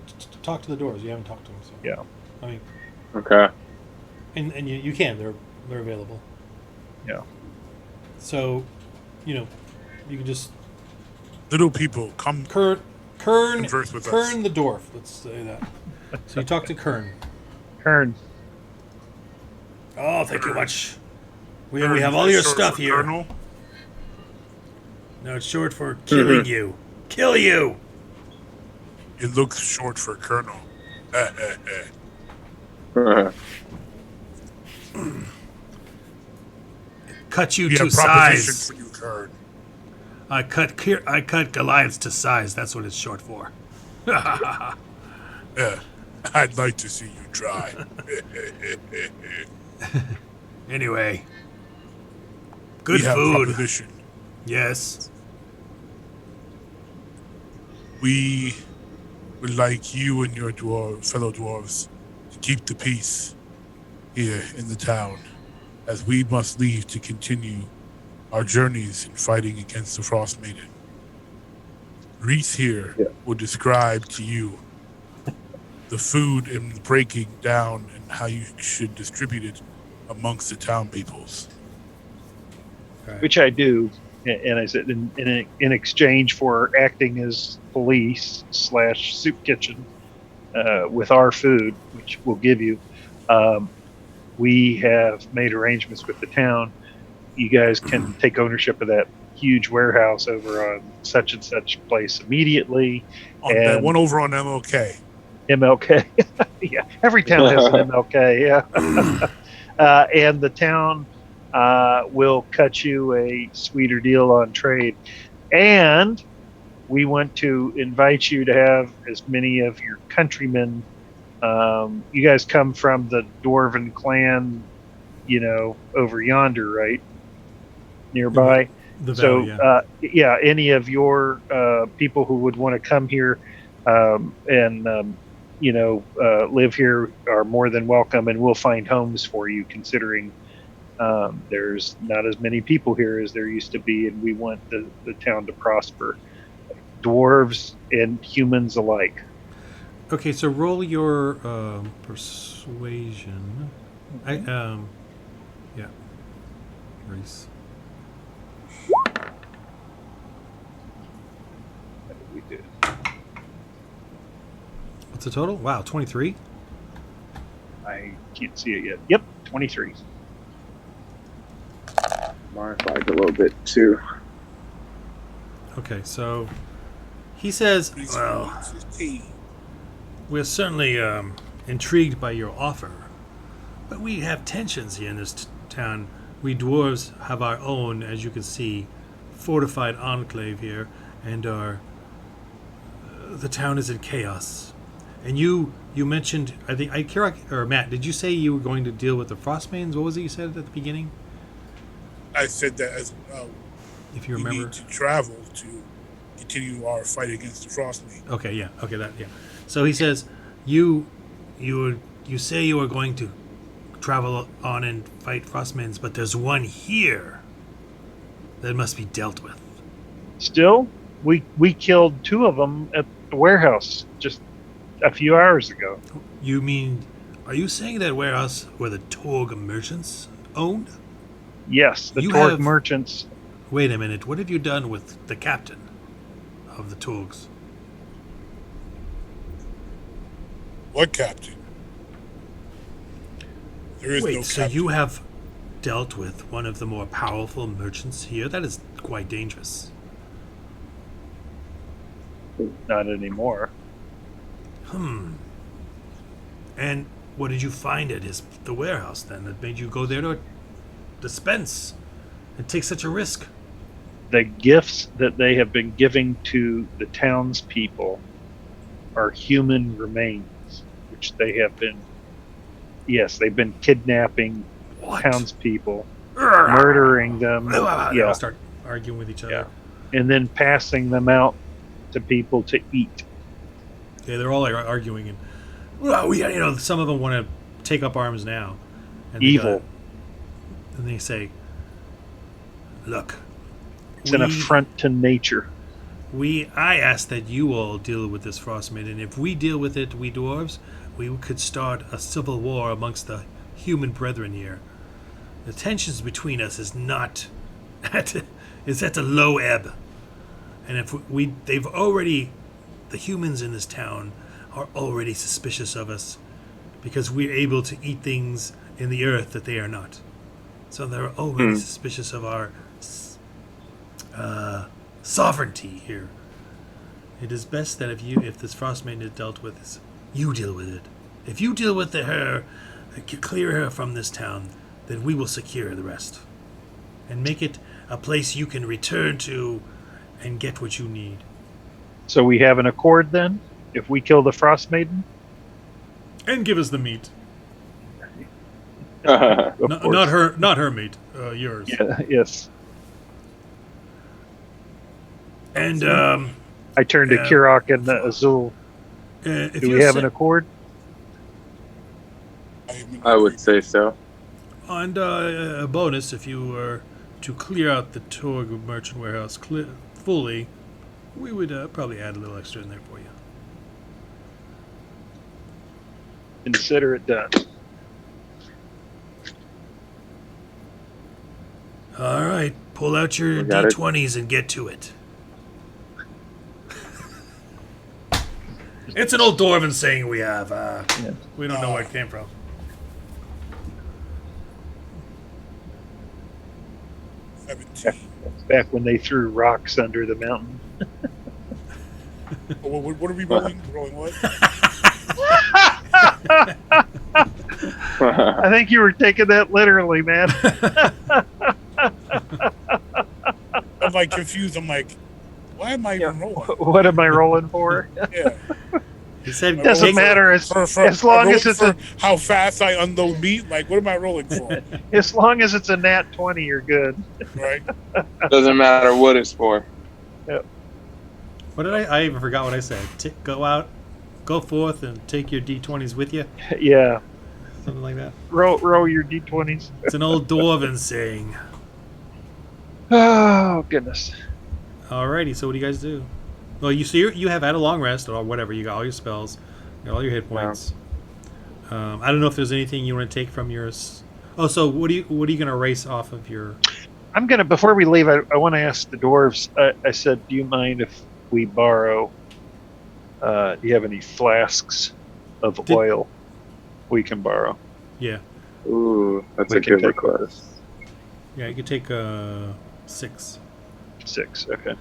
talk to the doors. You haven't talked to them, so Yeah. I mean, Okay. and you can. They're available. Yeah. So, you can just Little people, come Kern converse with us. Kern the dwarf. Let's say that. So you talk to Kern. Kern. Oh, thank you much. We Colonel, have all is your that short stuff for here. Colonel? No, it's short for killing you. Kill you. It looks short for Colonel. Cut you We to have proposition size. for you, Kern. I cut Goliaths to size. That's what it's short for. Yeah, I'd like to see you try. Anyway, good we have food. proposition. Yes. We would like you and your fellow dwarves to keep the peace here in the town, as we must leave to continue our journeys in fighting against the Frostmaiden. Reese here will describe to you the food and breaking down and how you should distribute it amongst the town peoples. Which I do, and I said in exchange for acting as police / soup kitchen with our food, which we'll give you. We have made arrangements with the town. You guys can take ownership of that huge warehouse over on such and such place immediately. On that one over on MLK. MLK. Yeah, every town has an MLK. Yeah. And the town will cut you a sweeter deal on trade. And we want to invite you to have as many of your countrymen. You guys come from the Dwarven clan, over yonder, right? Nearby. The valley, So, any of your people who would want to come here and live here are more than welcome, and we'll find homes for you, considering there's not as many people here as there used to be, and we want the town to prosper, dwarves and humans alike. Okay, so roll your persuasion. Yeah, Reese. What did we do? What's the total? Wow, 23. I can't see it yet. Yep, 23. Mine flagged a little bit too. Okay, so he says, well, we're certainly intrigued by your offer, but we have tensions here in this town. We dwarves have our own, as you can see, fortified enclave here, and the town is in chaos. And you mentioned, I think, Kira or Matt, did you say you were going to deal with the Frostmaidens? What was it you said at the beginning? I said that as If you we remember. need to travel to continue our fight against the Frostmaiden. Okay, yeah. Okay, yeah. So he says, you say you are going to travel on and fight Frostmaidens, but there's one here that must be dealt with. Still, we killed 2 of them at the warehouse just a few hours ago. You mean, are you saying that warehouse where the Torg merchants owned? Yes, the You Torg have- merchants. Wait a minute, what have you done with the captain of the Torgs? What captain? There is no Wait, captain. so you have dealt with one of the more powerful merchants here? That is quite dangerous. Not anymore. And what did you find at the warehouse then that made you go there to dispense and take such a risk? The gifts that they have been giving to the townspeople are human remains, which they have been. Yes, they've been kidnapping What? townspeople murdering them, They all start arguing with each other. and then passing them out to people to eat. Yeah, they're all like arguing, and well, some of them want to take up arms now. And Evil. And they say, "Look, It's an affront to nature. I ask that you all deal with this Frostmaiden. If we deal with it, we dwarves, we could start a civil war amongst the human brethren here. The tensions between us is not is at a low ebb, and if the humans in this town are already suspicious of us because we're able to eat things in the earth that they are not. So they're already suspicious of our sovereignty here. It is best that if this Frostmaiden is dealt with, you deal with it. If you deal with her, clear her from this town, then we will secure the rest and make it a place you can return to and get what you need." So we have an accord then? If we kill the Frostmaiden? And give us the meat. Of course. Not her meat. Yours. Yeah, yes. And I turned to Kirok and Azul. if Do you we have an accord? I would say so. And a bonus if you were to clear out the Torg merchant warehouse fully, we would probably add a little extra in there for you. Consider it done. All right, pull out your got it. D20s and get to it. It's an old dwarven saying we have. We don't know where it came from. Back when they threw rocks under the mountain. What are we rolling? Rolling what? I think you were taking that literally, man. I'm like confused. I'm like, why am I even rolling? What am I rolling for? Yeah. He said, Doesn't matter as long as it's how fast I unload meat. Like, what am I rolling for? as long as it's a nat 20, you're good. Right? Doesn't matter what it's for. What did I even forgot what I said. Go forth and take your D20s with you. Yeah. Something like that. Roll your d20s. It's an old dwarven saying. Oh goodness. Alrighty, so what do you guys do? Well, you have had a long rest or whatever. You got all your spells, you got all your hit points. I don't know if there's anything you want to take from yours. Oh, so what are you going to erase off of your? I'm gonna before we leave. I want to ask the dwarves. I said, do you mind if we borrow? Do you have any flasks of oil we can borrow? Yeah. Ooh, that's We a can good take request. Yeah, you could take 6. 6. Okay.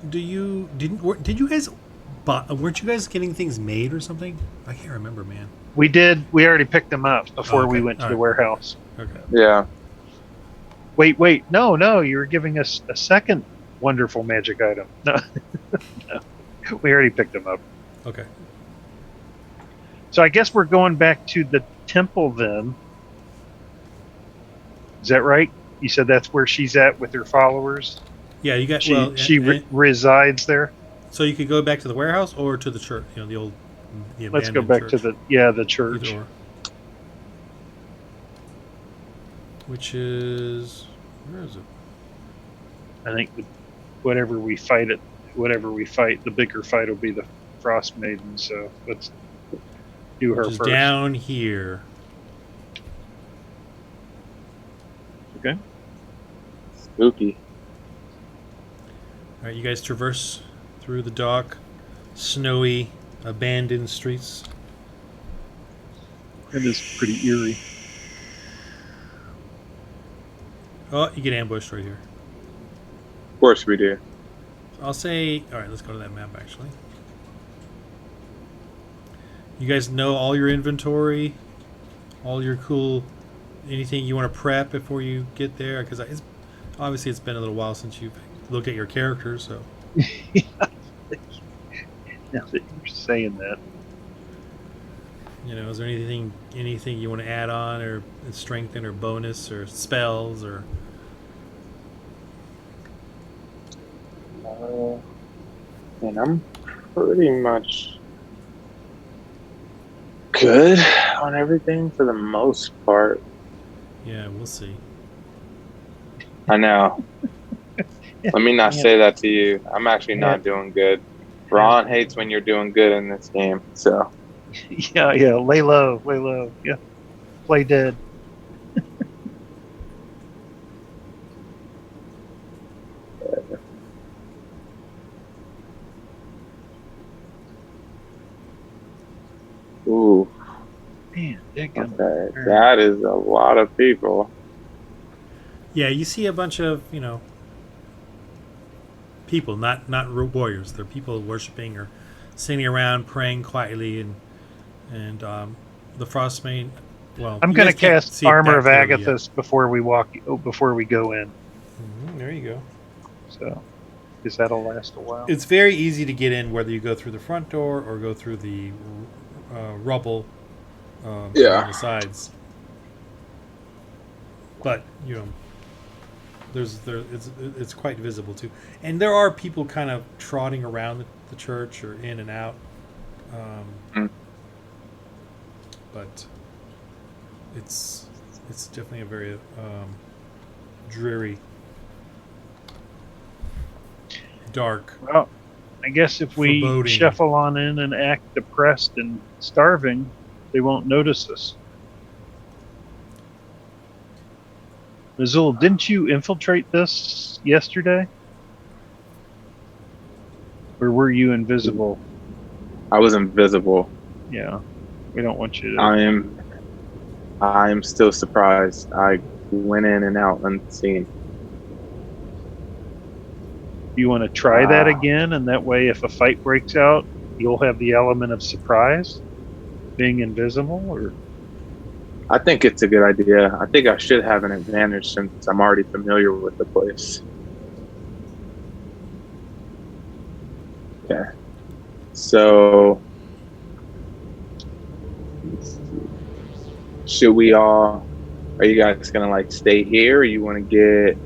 Did you guys? Weren't you guys getting things made or something? I can't remember, man. We did. We already picked them up before we okay. went to All the right. warehouse. Okay. Yeah. Wait. No. You were giving us a second wonderful magic item. No. No. We already picked them up. Okay. So I guess we're going back to the temple then. Is that right? You said that's where she's at with her followers? Yeah, you got. She resides there? So you could go back to the warehouse or to the church. The old. Let's go abandoned back church. to the church. Either or. Which is, where is it? I think whatever we fight, the bigger fight will be the Frostmaiden. So let's do her Which is first. down here. Okay. Spooky. All right, you guys traverse through the dark, snowy, abandoned streets. It is pretty eerie. Oh, you get ambushed right here. Of course we do. I'll say, all right, let's go to that map actually. You guys know all your inventory, all your cool, anything you want to prep before you get there? Because obviously it's been a little while since you've looked at your characters, so. Now that you're saying that. You know, is there anything you want to add on or strengthen or bonus or spells or? And I'm pretty much good on everything for the most part. Yeah, we'll see. I know. Let me not say that to you. I'm actually not doing good. Ron hates when you're doing good in this game, so. Yeah, lay low. Yeah, play dead. Ooh, Man, okay. That is a lot of people. Yeah, you see a bunch of people, not warriors. They're people worshiping or sitting around praying quietly, and the Frostmaiden. Well, I'm you going to guys can't cast see it Armor that of clearly yet. Agathis before we go in. There you go. So, because that'll last a while. It's very easy to get in whether you go through the front door or go through the rubble on the sides. But it's quite visible too, and there are people kind of trotting around the church or in and out. But it's definitely a very dreary, dark. Well, I guess if we foreboding. shuffle on in and act depressed and starving, they won't notice us. Azul, didn't you infiltrate this yesterday? Or were you invisible? I was invisible. Yeah. We don't want you to... I am still surprised. I went in and out unseen. You want to try that again, and that way if a fight breaks out, you'll have the element of surprise, being invisible? Or I think it's a good idea. I think I should have an advantage since I'm already familiar with the place. Okay. So, should we all... Are you guys going to, like, stay here, or you want to get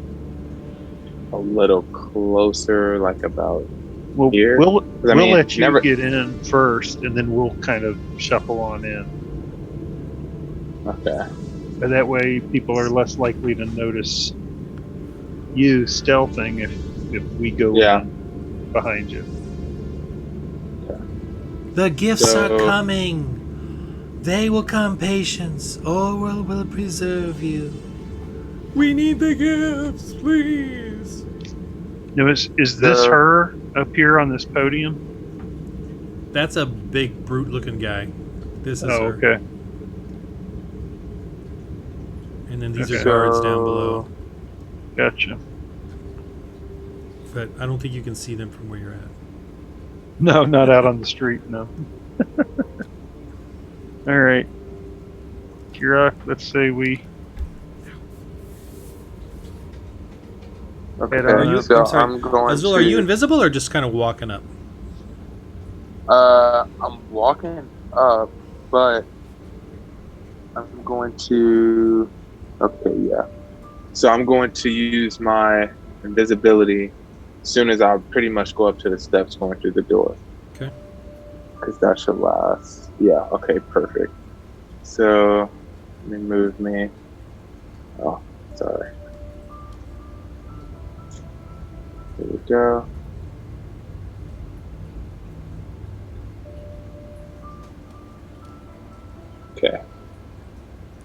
a little closer, like, about here? We'll let you get in first, and then we'll kind of shuffle on in. Okay. But that way, people are less likely to notice you stealthing if we go in behind you. Okay. The gifts are coming. They will come, patience, or will preserve you. We need the gifts, please. Now, is this her up here on this podium? That's a big brute-looking guy. This is her. Okay. And then these are guards down below. Gotcha. But I don't think you can see them from where you're at. No, not out on the street, no. All right. Kira, let's say we... Okay, I'm going Azul, are you invisible or just kind of walking up? I'm walking up, but I'm going to... Okay, yeah. So I'm going to use my invisibility as soon as I pretty much go up to the steps going through the door. Okay. Because that should last. Yeah, okay, perfect. So, let me move me. Oh, sorry. There we go. Okay.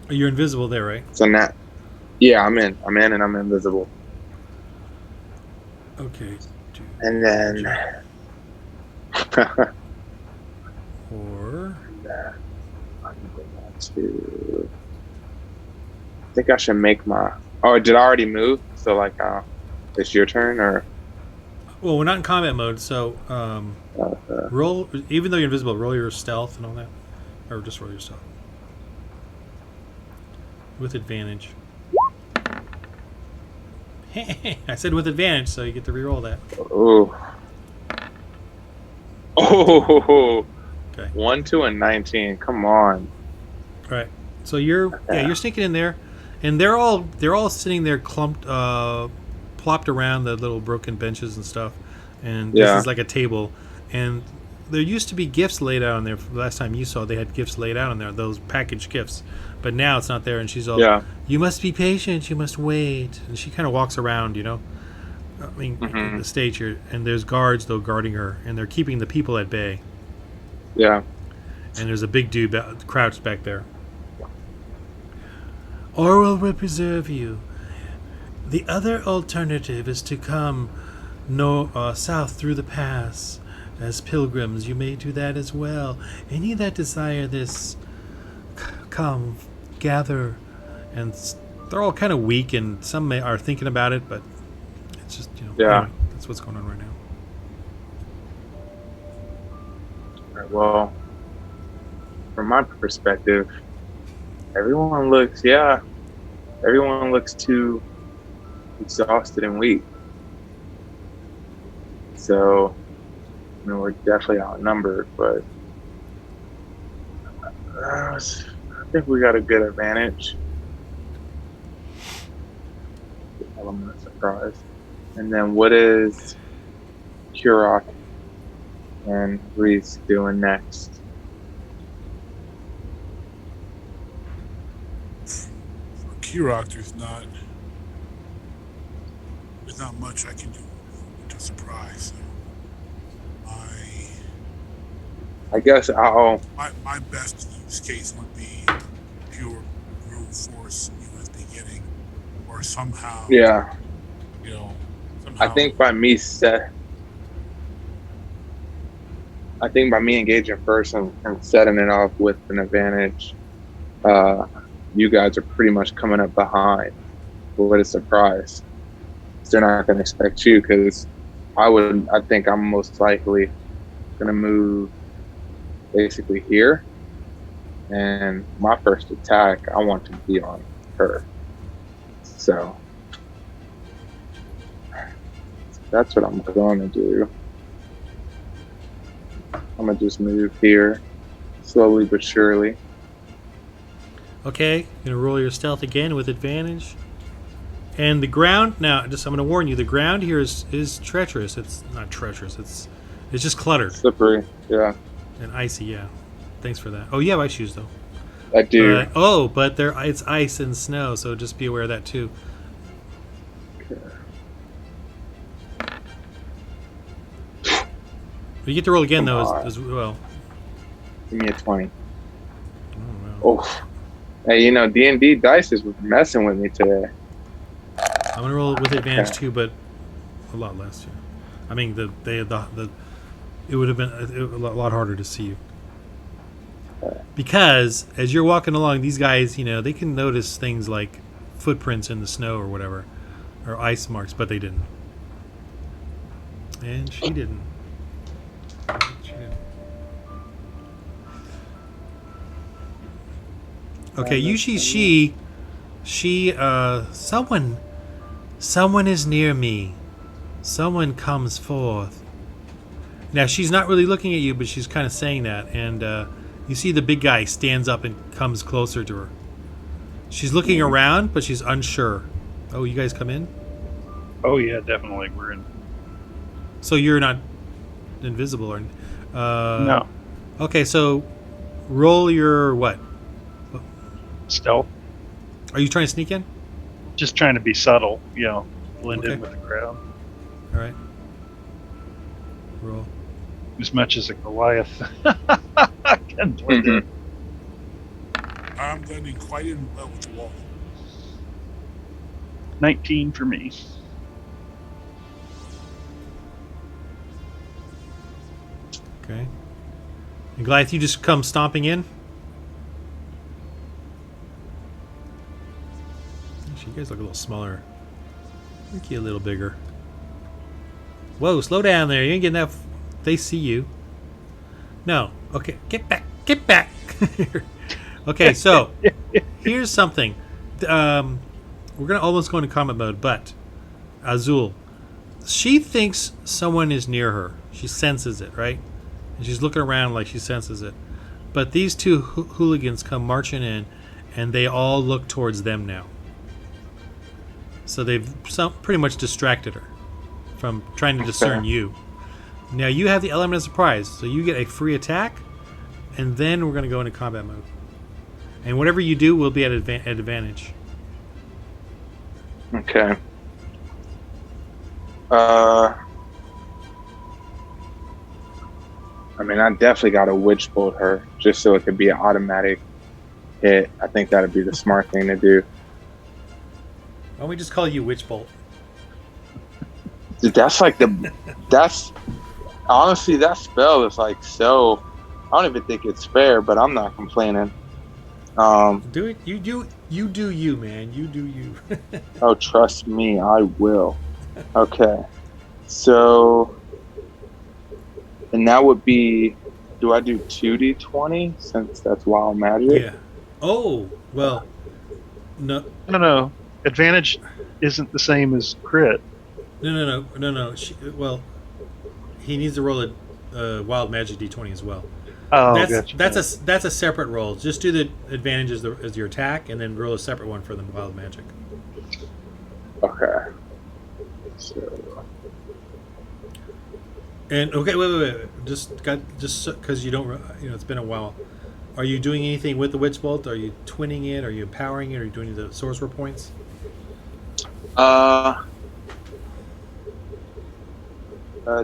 You're invisible there, right? So now, yeah, I'm in and I'm invisible. Okay. And then... Or... I'm going to... I think I should make my... Oh, did I already move? So, like, it's your turn, or... Well, we're not in combat mode, so roll. Even though you're invisible, roll your stealth and all that, or just roll your stealth with advantage. I said with advantage, so you get to re-roll that. Oh, Okay. 1, 2, and 19. Come on. All right. So you're sneaking in there, and they're all sitting there clumped, plopped around the little broken benches and stuff, and this Yeah. is like a table, and there used to be gifts laid out on there. Last time you saw, they had gifts laid out on there, those packaged gifts, but now it's not there. And she's all, Yeah. "You must be patient. You must wait." And she kind of walks around, I mean, Mhm. the stage here, and there's guards though guarding her, and they're keeping the people at bay. Yeah. And there's a big dude crouched back there. Orwell will preserve you. The other alternative is to come south through the pass. As pilgrims, you may do that as well. Any that desire this, come, gather. And they're all kind of weak, and some are thinking about it, but it's just, Yeah. anyway, that's what's going on right now. All right, well, from my perspective, everyone looks too exhausted and weak. So, we're definitely outnumbered, but I think we got a good advantage. I'm not surprised. And then what is Kurok and Reese doing next? For Kirok, there's not much I can do to surprise. So I guess my best use case would be pure brute force at the beginning, or somehow yeah. somehow I think by me engaging first and setting it off with an advantage, you guys are pretty much coming up behind. But what a surprise! They're not going to expect you, because I think I'm most likely going to move basically here, and my first attack I want to be on her. So that's what I'm going to do. I'm going to just move here slowly but surely. Okay, you're going to roll your stealth again with advantage. And the ground, now, I'm going to warn you, the ground here is treacherous. It's not treacherous, it's just cluttered. Slippery, yeah. And icy, yeah. Thanks for that. Oh, you have ice shoes, though. I do. But it's ice and snow, so just be aware of that, too. Okay. You get to roll again, Come though, on. as well. Give me a 20. Oh, wow. Oh. Hey, D&D dice is messing with me today. I'm going to roll it with advantage, Okay. too, but a lot less. Yeah. I mean, it would have been a lot harder to see you. Because as you're walking along, these guys, they can notice things like footprints in the snow or whatever, or ice marks, but they didn't. And she didn't. Okay, usually someone is near me. Someone comes forth. Now, she's not really looking at you, but she's kind of saying that, and you see the big guy stands up and comes closer to her. She's looking around, but she's unsure. Oh, you guys come in? Oh yeah, definitely. We're in. So you're not invisible, or No. Okay, so roll your what? Stealth. Are you trying to sneak in? Just trying to be subtle, blend Okay. in with the crowd. All right. Roll. As much as a Goliath can blend in. I'm blending quite in well with the wall. 19 for me. Okay. And Goliath, you just come stomping in? Actually, you guys look a little smaller. Make you a little bigger. Whoa, slow down there. You ain't getting that. They see you. No. Okay, get back. Get back. Okay, so here's something. We're going to almost go into combat mode, but Azul, she thinks someone is near her. She senses it, right? And she's looking around like she senses it. But these two hooligans come marching in, and they all look towards them now. So they've pretty much distracted her from trying to discern you. Now you have the element of surprise, so you get a free attack, and then we're going to go into combat mode. And whatever you do will be at advantage. Okay. I mean, I definitely got to witch bolt her just so it could be an automatic hit. I think that'd be the smart thing to do. Why don't we just call you Witch Bolt? Dude, that's honestly, that spell is like so. I don't even think it's fair, but I'm not complaining. Do it. You do you, man. You do you. Oh, trust me, I will. Okay, so, and that would be. Do I do 2d20 since that's wild magic? Yeah. Oh well. No. No. Advantage isn't the same as crit. No. Well, he needs to roll a wild magic d20 as well. Oh, that's a separate roll. Just do the advantage as your attack, and then roll a separate one for the wild magic. Okay. So. And okay, wait. Just because you don't, it's been a while. Are you doing anything with the Witch Bolt? Are you twinning it? Are you empowering it? Are you doing the sorcerer points?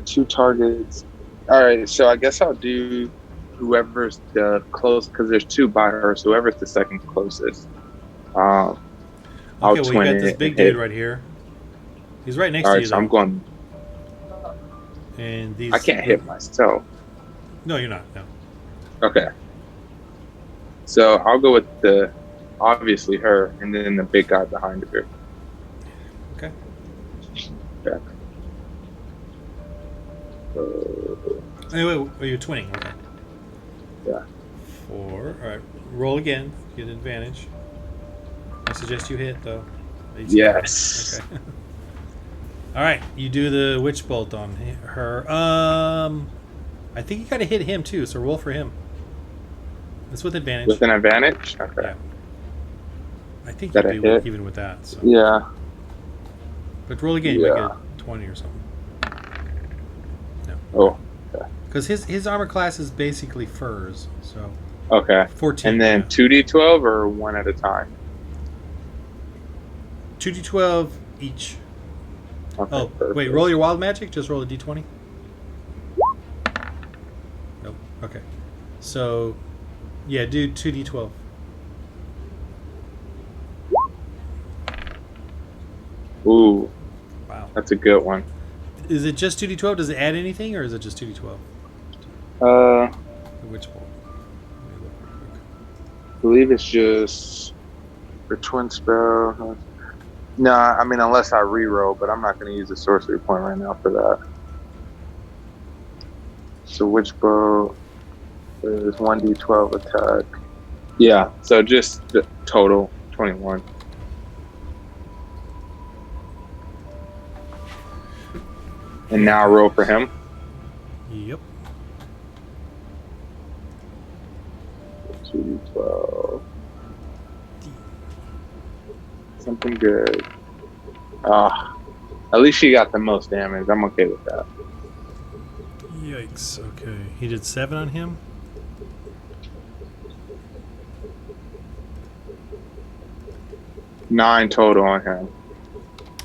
2 targets. All right, so I guess I'll do whoever's the close, because there's 2 by her. So whoever's the second closest. I'll okay, well, twin you got this big dude right here. He's right next to you. So I'm going. And these. I can't hit myself. No, you're not. No. Okay. So I'll go with obviously her, and then the big guy behind her. Okay. Yeah. Anyway, are you twinning? Okay. Yeah. 4. All right. Roll again. Get advantage. I suggest you hit though. Yes. Okay. All right. You do the witch bolt on her. I think you got to hit him too. So roll for him. It's with advantage. With an advantage. Okay. Yeah. I think That you'd be hit? even with that. So. Yeah. But roll again. You might get 20 or something. No. Oh. Because his armor class is basically furs. So. Okay. 14. And then 2d12 or one at a time. 2d12 each. Okay, Oh, perfect. wait, roll your wild magic? Just roll a d20? Nope. Okay. So, yeah, do 2d12. Ooh, Wow. that's a good one. Is it just 2d12? Does it add anything, or is it just 2d12? I The witch bolt. Let me look real quick. believe it's just for twin spell. No, I mean, unless I re-roll, but I'm not going to use a sorcery point right now for that. So witch bow is 1d12 attack. Yeah, so just the total 21. And now I roll for him. Yep. 2d12. Something good. At least she got the most damage. I'm okay with that. Yikes. Okay. He did 7 on him? Nine total on him.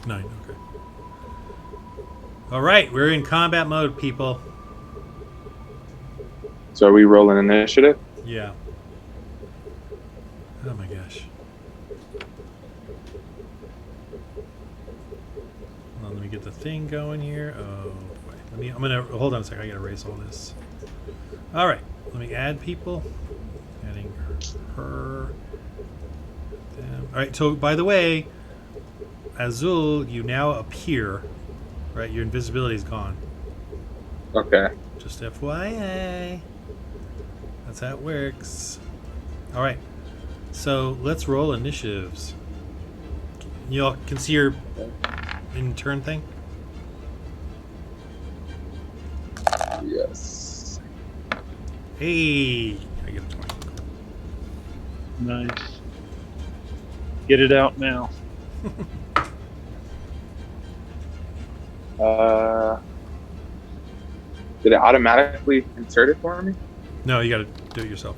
9. Okay. All right. We're in combat mode, people. So are we rolling initiative? Yeah. Oh my gosh. Hold on, let me get the thing going here. Oh boy. I'm gonna hold on a second. I gotta erase all this. All right. Let me add people. Adding her. Them. All right. So by the way, Azul, you now appear. Right. Your invisibility is gone. Okay. Just FYI. That's how it works. All right. So let's roll initiatives. Y'all can see your in turn thing? Yes. Hey, I get a 20. Nice. Get it out now. Did it automatically insert it for me? No, you got to do it yourself.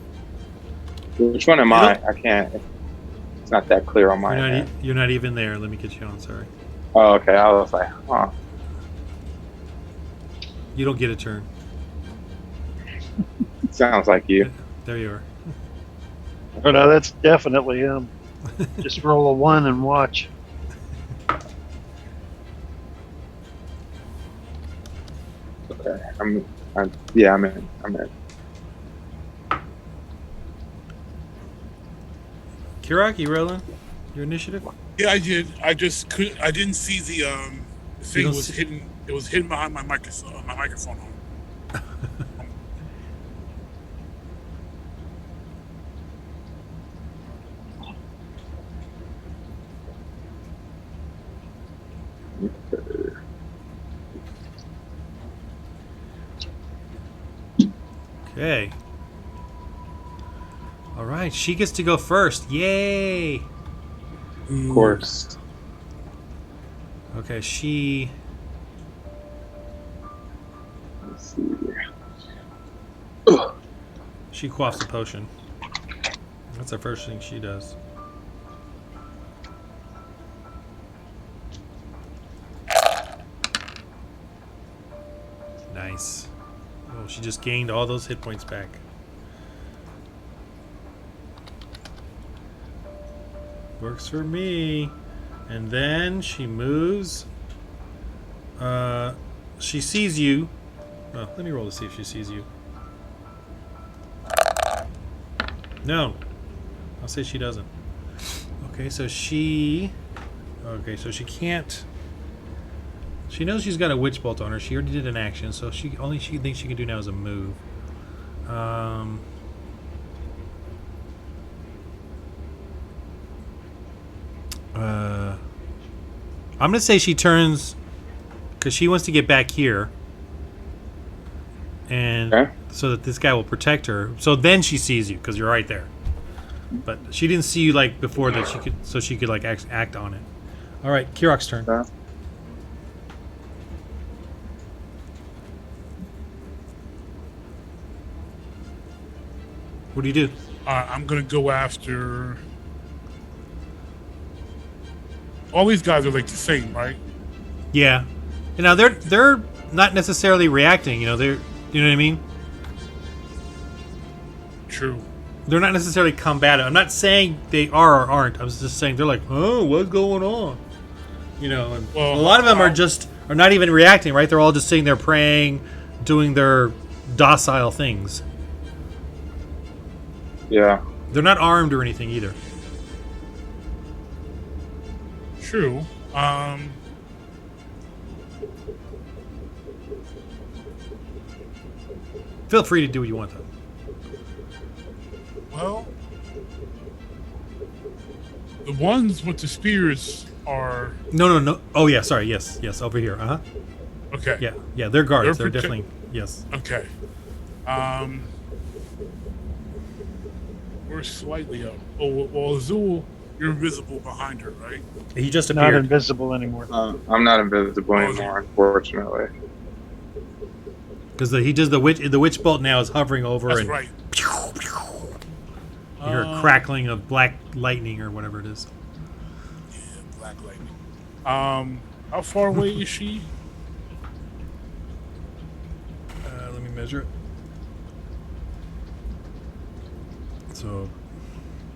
Which one am I? I can't. It's not that clear on my end. You're not even there. Let me get you on. Sorry. Oh, okay. I was like, huh. You don't get a turn. Sounds like you. There you are. Oh no, that's definitely him. Just roll a 1 and watch. Okay. I'm in. Kirak, you rolling your initiative? Yeah, I did. I just could. I didn't see the thing don't was see- hidden. It was hidden behind my microphone. My microphone on. Okay. All right, she gets to go first. Yay! Of course. Okay, she. Let's see. Ugh. She quaffs a potion. That's the first thing she does. Nice. Oh, she just gained all those hit points back. Works for me. And then she moves. She sees you. Oh, let me roll to see if she sees you. No. I'll say she doesn't. Okay, so she... Okay, so she can't... She knows she's got a witch bolt on her. She already did an action, so she thinks she can do now is a move. I'm gonna say she turns because she wants to get back here, and Okay. so that this guy will protect her. So then she sees you because you're right there. But she didn't see you like before that she could like act on it. All right, Kirok's turn. Yeah. What do you do? I'm gonna go after. All these guys are like the same, right? Yeah. And now they're not necessarily reacting. You know what I mean. True. They're not necessarily combative. I'm not saying they are or aren't. I was just saying they're like, oh, what's going on? You know, and Well, a lot of them are not even reacting, right? They're all just sitting there praying, doing their docile things. Yeah. They're not armed or anything either. True. Feel free to do what you want, though. Well, the ones with the spears are No. Oh, yeah, sorry. Yes, over here. Uh-huh. okay. Yeah, they're guards. They're They're prote- definitely, yes. Okay. We're slightly up. Oh, well, Azul, you're invisible behind her, right? He just Not appeared. invisible anymore. I'm not invisible anymore, unfortunately. Because he does the witch bolt now is hovering over That's and right. you hear a crackling of black lightning or whatever it is. Yeah, black lightning. How far away is she? Let me measure it. So,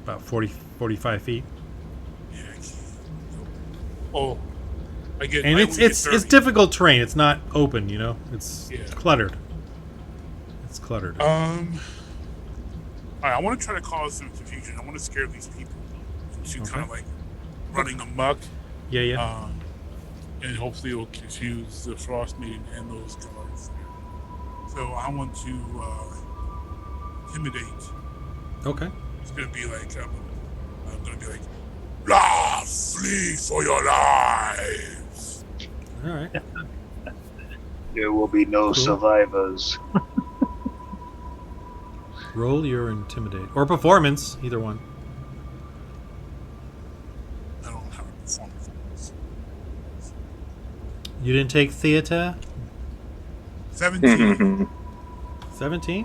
about 45 feet. Yeah. Oh, I get. And I it's only get it's 30. difficult terrain. It's not open, you know. It's Yeah. cluttered. It's cluttered. All right, I want to try to cause some confusion. I want to scare these people into kind of like running amok. Yeah. And hopefully it'll confuse the Frostmaiden and those guards. So I want to intimidate. Okay. It's gonna be like I'm gonna be like, "Blah, flee for your lives." All right. There will be no survivors. Roll your intimidate or performance, either one. I don't have a performance. You didn't take theater. 17. 17.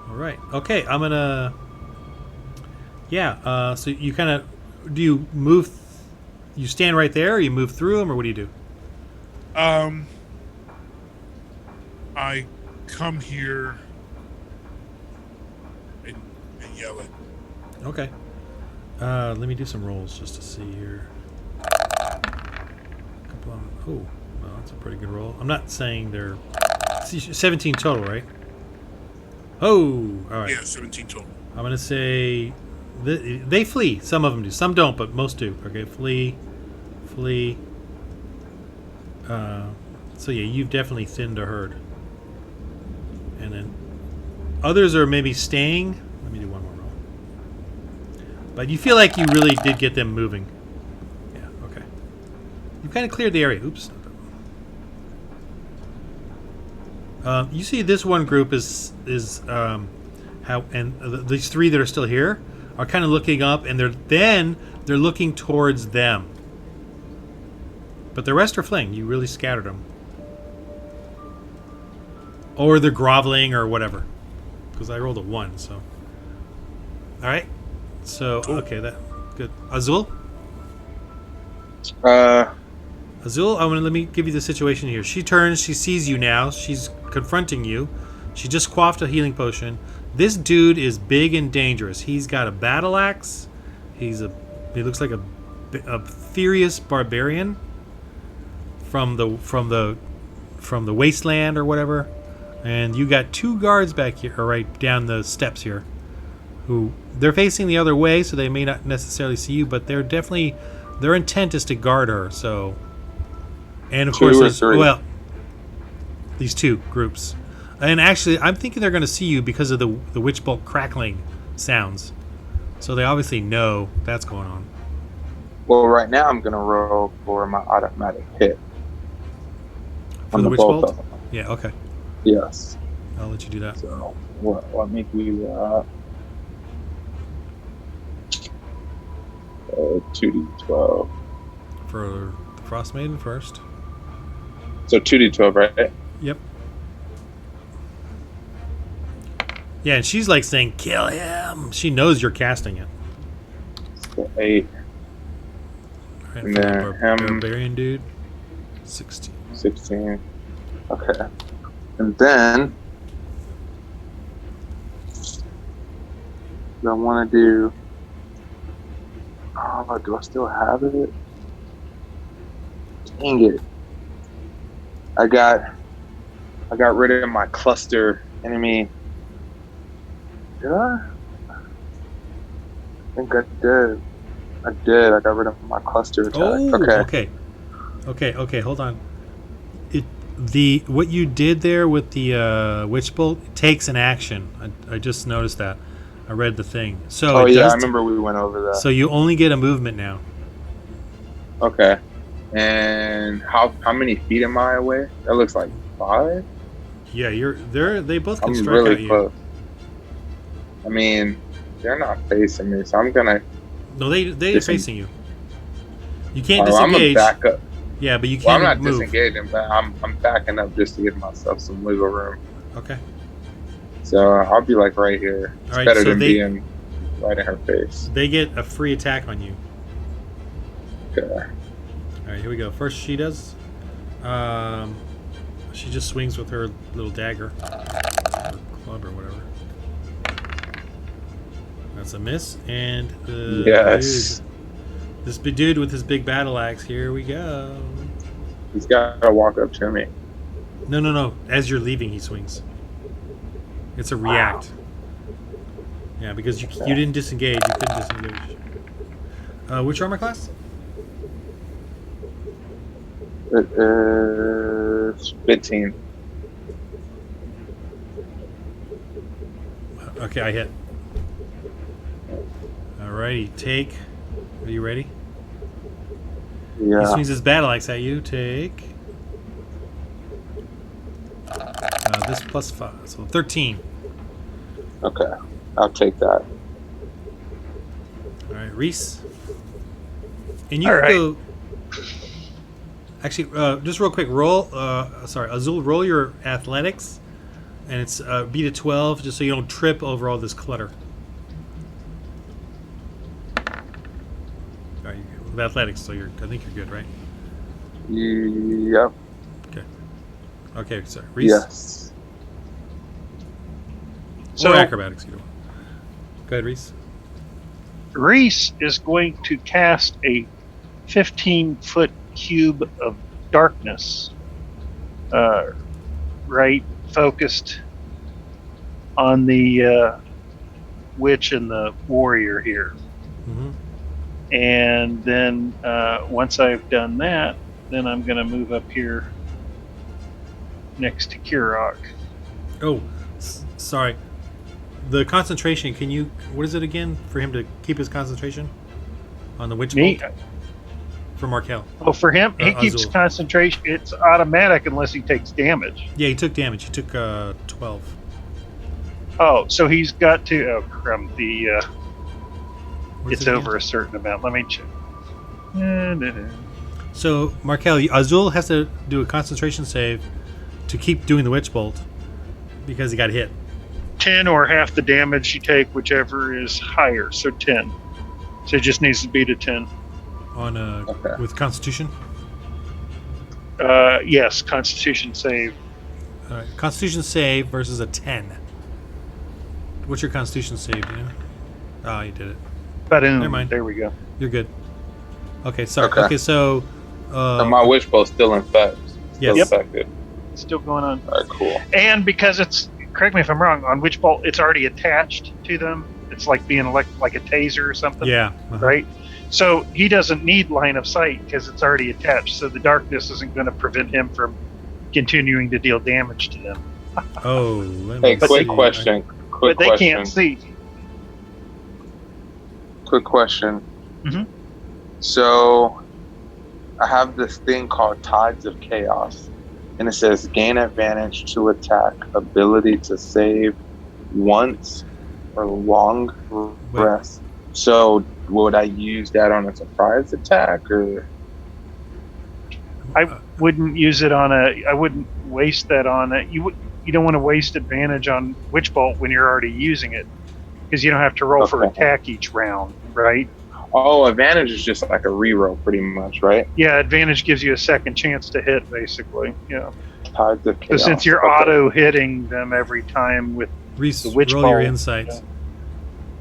All right. Okay. I'm gonna. Yeah. So you kind of do you move? You stand right there, or you move through them, or what do you do? I come here and yell it. Okay. Let me do some rolls just to see here. Oh, well, that's a pretty good roll. I'm not saying they're 17 total, right? Oh, all right. Yeah, 17 total. I'm gonna say they flee. Some of them do. Some don't, but most do. Okay, flee. So yeah, you've definitely thinned a herd. And then others are maybe staying. Let me do one more roll. But you feel like you really did get them moving. Yeah. Okay. You kind of cleared the area. Oops. You see, this one group is how, and these three that are still here are kind of looking up, and they're looking towards them. But the rest are fleeing. You really scattered them, or they're groveling or whatever. Because I rolled a 1, so. All right. So Cool. Okay, that good. Azul. Azul, let me give you the situation here. She turns, she sees you now, she's confronting you. She just quaffed a healing potion. This dude is big and dangerous. He's got a battle axe. He looks like a furious barbarian from the wasteland or whatever. And you got 2 guards back here, or right down the steps here, who they're facing the other way, so they may not necessarily see you, but their intent is to guard her. So. And of course, these 2 groups. And actually, I'm thinking they're going to see you because of the witch bolt crackling sounds. So they obviously know that's going on. Well, right now I'm going to roll for my automatic hit. For the witch bolt? Yeah, okay. Yes. I'll let you do that. So, let me do that. 2d12. For the Frostmaiden first. So 2d12, right? Yep. Yeah, and she's like saying, "Kill him." She knows you're casting it. So 8. All right, And for then the him. barbarian dude. 16. 16. Okay. And then I want to do. Oh, do I still have it? Dang it! I got rid of my cluster enemy. Did I? I think I did. I did. I got rid of my cluster attack. Oh, okay. Hold on. What you did there with the witch bolt takes an action. I just noticed that. I read the thing. So oh yeah, I remember we went over that. So you only get a movement now. Okay. And how many feet am I away? That looks like 5. Yeah, they both can I'm strike really at you. close. I mean, they're not facing me, so I'm gonna. No, they're facing you. You can't I'm disengage. gonna back up. Yeah, but you can't Well, I'm not move. disengaging, but I'm backing up just to give myself some wiggle room. Okay. So I'll be like right here. It's All right, better so than being right in her face. They get a free attack on you. Okay. All right, here we go. First, she does. She just swings with her little dagger, or club, or whatever. That's a miss, and Yes. this big dude with his big battle axe. Here we go. He's got to walk up to me. No. As you're leaving, he swings. It's a react. Yeah, because you didn't disengage. You couldn't disengage. Which armor class? It is 15. Okay, I hit. Alrighty, take. Are you ready? He Yeah. swings his battle axe at you. Take. plus 5, so 13. Okay, I'll take that. All right, Reese. And you All can right. go. Actually, just real quick, roll. Azul, roll your athletics, and it's beat a 12, just so you don't trip over all this clutter. All right, with athletics, so I think you're good, right? Yep. Okay, sorry, Reese. Yes. Or acrobatics, either one. Go ahead, Reese. Reese is going to cast a 15-foot cube of darkness, right focused on the witch and the warrior here. Mm-hmm. And then once I've done that, then I'm going to move up here next to Kirok. Oh, sorry. The concentration, can you... What is it again for him to keep his concentration? On the witch Me? bolt? For Markel. Oh, for him, he keeps Azul. concentration. It's automatic unless he takes damage. Yeah, he took damage. He took 12. Oh, so he's got to... Oh, crumb. What is It's it again? over a certain amount. Let me check. So, Markel, Azul has to do a concentration save to keep doing the witch bolt because he got hit. 10 or half the damage you take, whichever is higher. So 10. So it just needs to beat a 10. On Okay. with Constitution. Yes, Constitution save. All right, Constitution save versus a 10. What's your Constitution save? Do you know? Oh, you did it. Ba-doom. Never mind. There we go. You're good. Okay, sorry. Okay. Okay, so. So my wish bolt's still infected. Yes. Still affected. It's still going on. All right, cool. And because it's, correct me if I'm wrong, on Witch Bolt, it's already attached to them. It's like being like a taser or something. Yeah. Right? So he doesn't need line of sight because it's already attached. So the darkness isn't going to prevent him from continuing to deal damage to them. Oh. let Hey, me quick see. question. Quick But they question. can't see. Quick question. Mhm. So, I have this thing called Tides of Chaos, and it says gain advantage to attack, ability to save once, or long rest. So, would I use that on a surprise attack, or? I wouldn't use it on a. I wouldn't waste that on it. You don't want to waste advantage on Witch Bolt when you're already using it, because you don't have to roll for Okay. attack each round, right? Oh, advantage is just like a reroll, pretty much, right? Yeah, advantage gives you a second chance to hit, basically. Yeah. Tides of So Chaos. since you're Okay. auto hitting them every time with Reese, the witch roll your bolt, insights.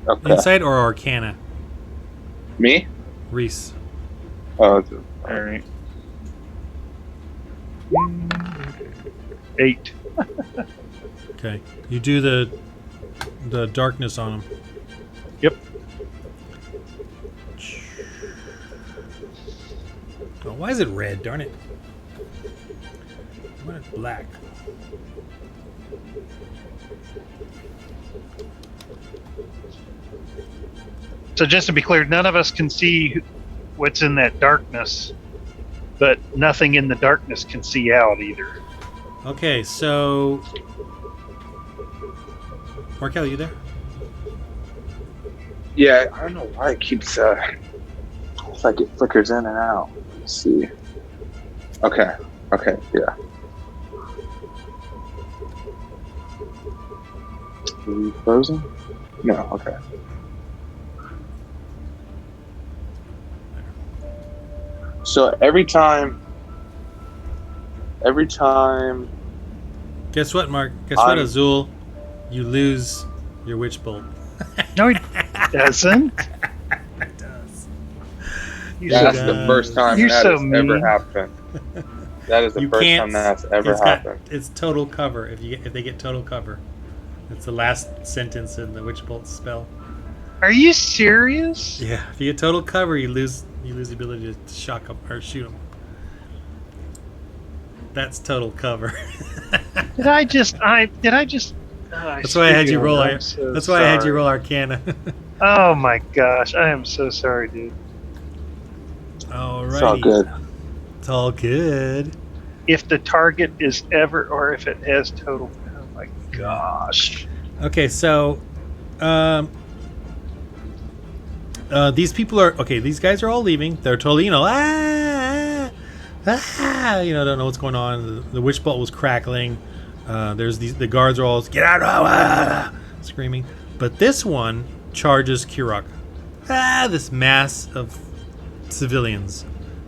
Okay. Insight or Arcana? Me? Reese. Oh, all right. 8. Okay. You do the darkness on him. Yep. Oh, why is it red? Darn it. Why is it black? So just to be clear, none of us can see what's in that darkness, but nothing in the darkness can see out either. Okay, so Markel, you there? yeah, I don't know why it keeps, it's like it flickers in and out. Let's see. Okay, yeah. Are you frozen? No, okay. So every time. Guess what, Mark? Guess what, Azul? You lose your witch bolt. No, he doesn't. It does. That's so the dumb. first time You're that so has ever mean. happened. That is the You first can't. time that's ever It's got- happened. It's total cover. If they get total cover, it's the last sentence in the witch bolt spell. Are you serious? Yeah, if you get total cover, you lose the ability to shock them or shoot them. That's total cover. Did I just? That's why I had you roll. That's why I had you roll Arcana. Oh my gosh, I am so sorry, dude. Alrighty. It's all good. It's all good. If the target is ever, or if it has total, oh my gosh. Okay, so these people are okay. These guys are all leaving. They're totally, don't know what's going on. The witch bolt was crackling. There's the guards are all get out, screaming. But this one charges Kirok. This mass of civilians.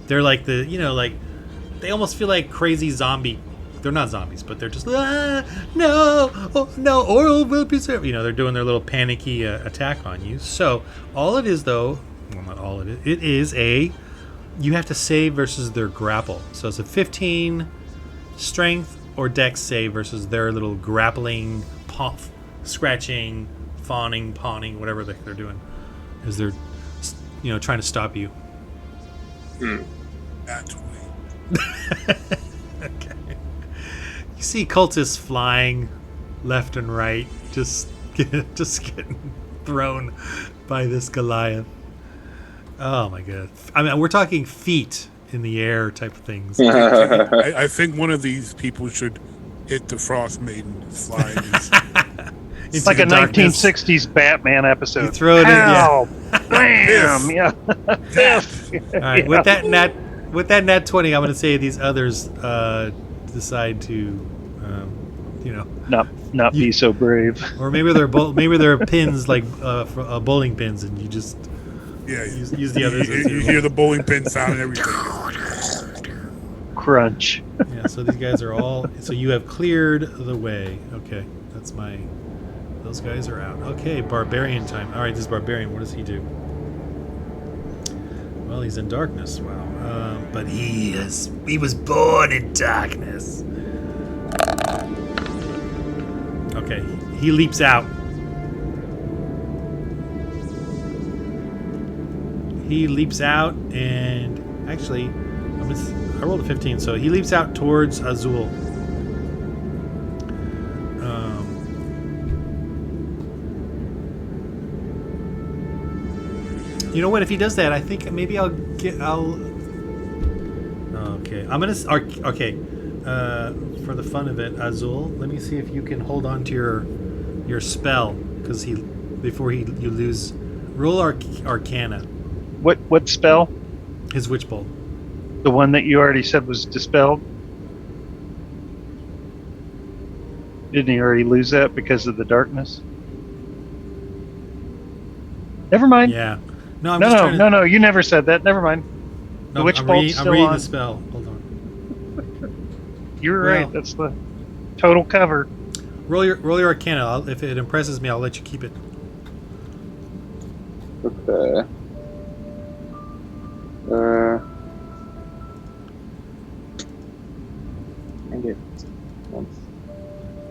They're like they almost feel like crazy zombie. They're not zombies, but they're just no, oil will be served. They're doing their little panicky attack on you. So all it is, though, well, not all it is. It is you have to save versus their grapple. So it's a 15 strength or dex save versus their little grappling, scratching, pawning, whatever they're doing, as they're trying to stop you. That's Okay. You see cultists flying left and right, just getting thrown by this Goliath. Oh my god! I mean, we're talking feet in the air type of things. I think one of these people should hit the Frostmaiden slide. It's like a 1960s Batman episode. You throw it in, yeah. Bam! Yeah. All right, with that nat 20, I'm going to say these others decide to, not be so brave. Or maybe they're pins like bowling pins, and you just use the others. You hear the bowling pin sound and everything. Crunch. Yeah. So these guys are all. So you have cleared the way. Okay, those guys are out. Okay, Barbarian time. All right, this Barbarian. What does he do? Well, he's in darkness. Wow. But he was born in darkness. Okay, he leaps out. And actually, I rolled a 15, so he leaps out towards Azul. You know what? If he does that, I think maybe I'll. Okay, I'm gonna. Okay, for the fun of it, Azul. Let me see if you can hold on to your spell, because before you lose. Roll Arcana. What spell? His witch bolt. The one that you already said was dispelled. Didn't he already lose that because of the darkness? Never mind. Yeah. No, you never said that. Never mind. The witch bolt's still I'm reading on. the spell. Hold on. You're right. That's the total cover. Roll your Arcana. If it impresses me, I'll let you keep it. Okay. I get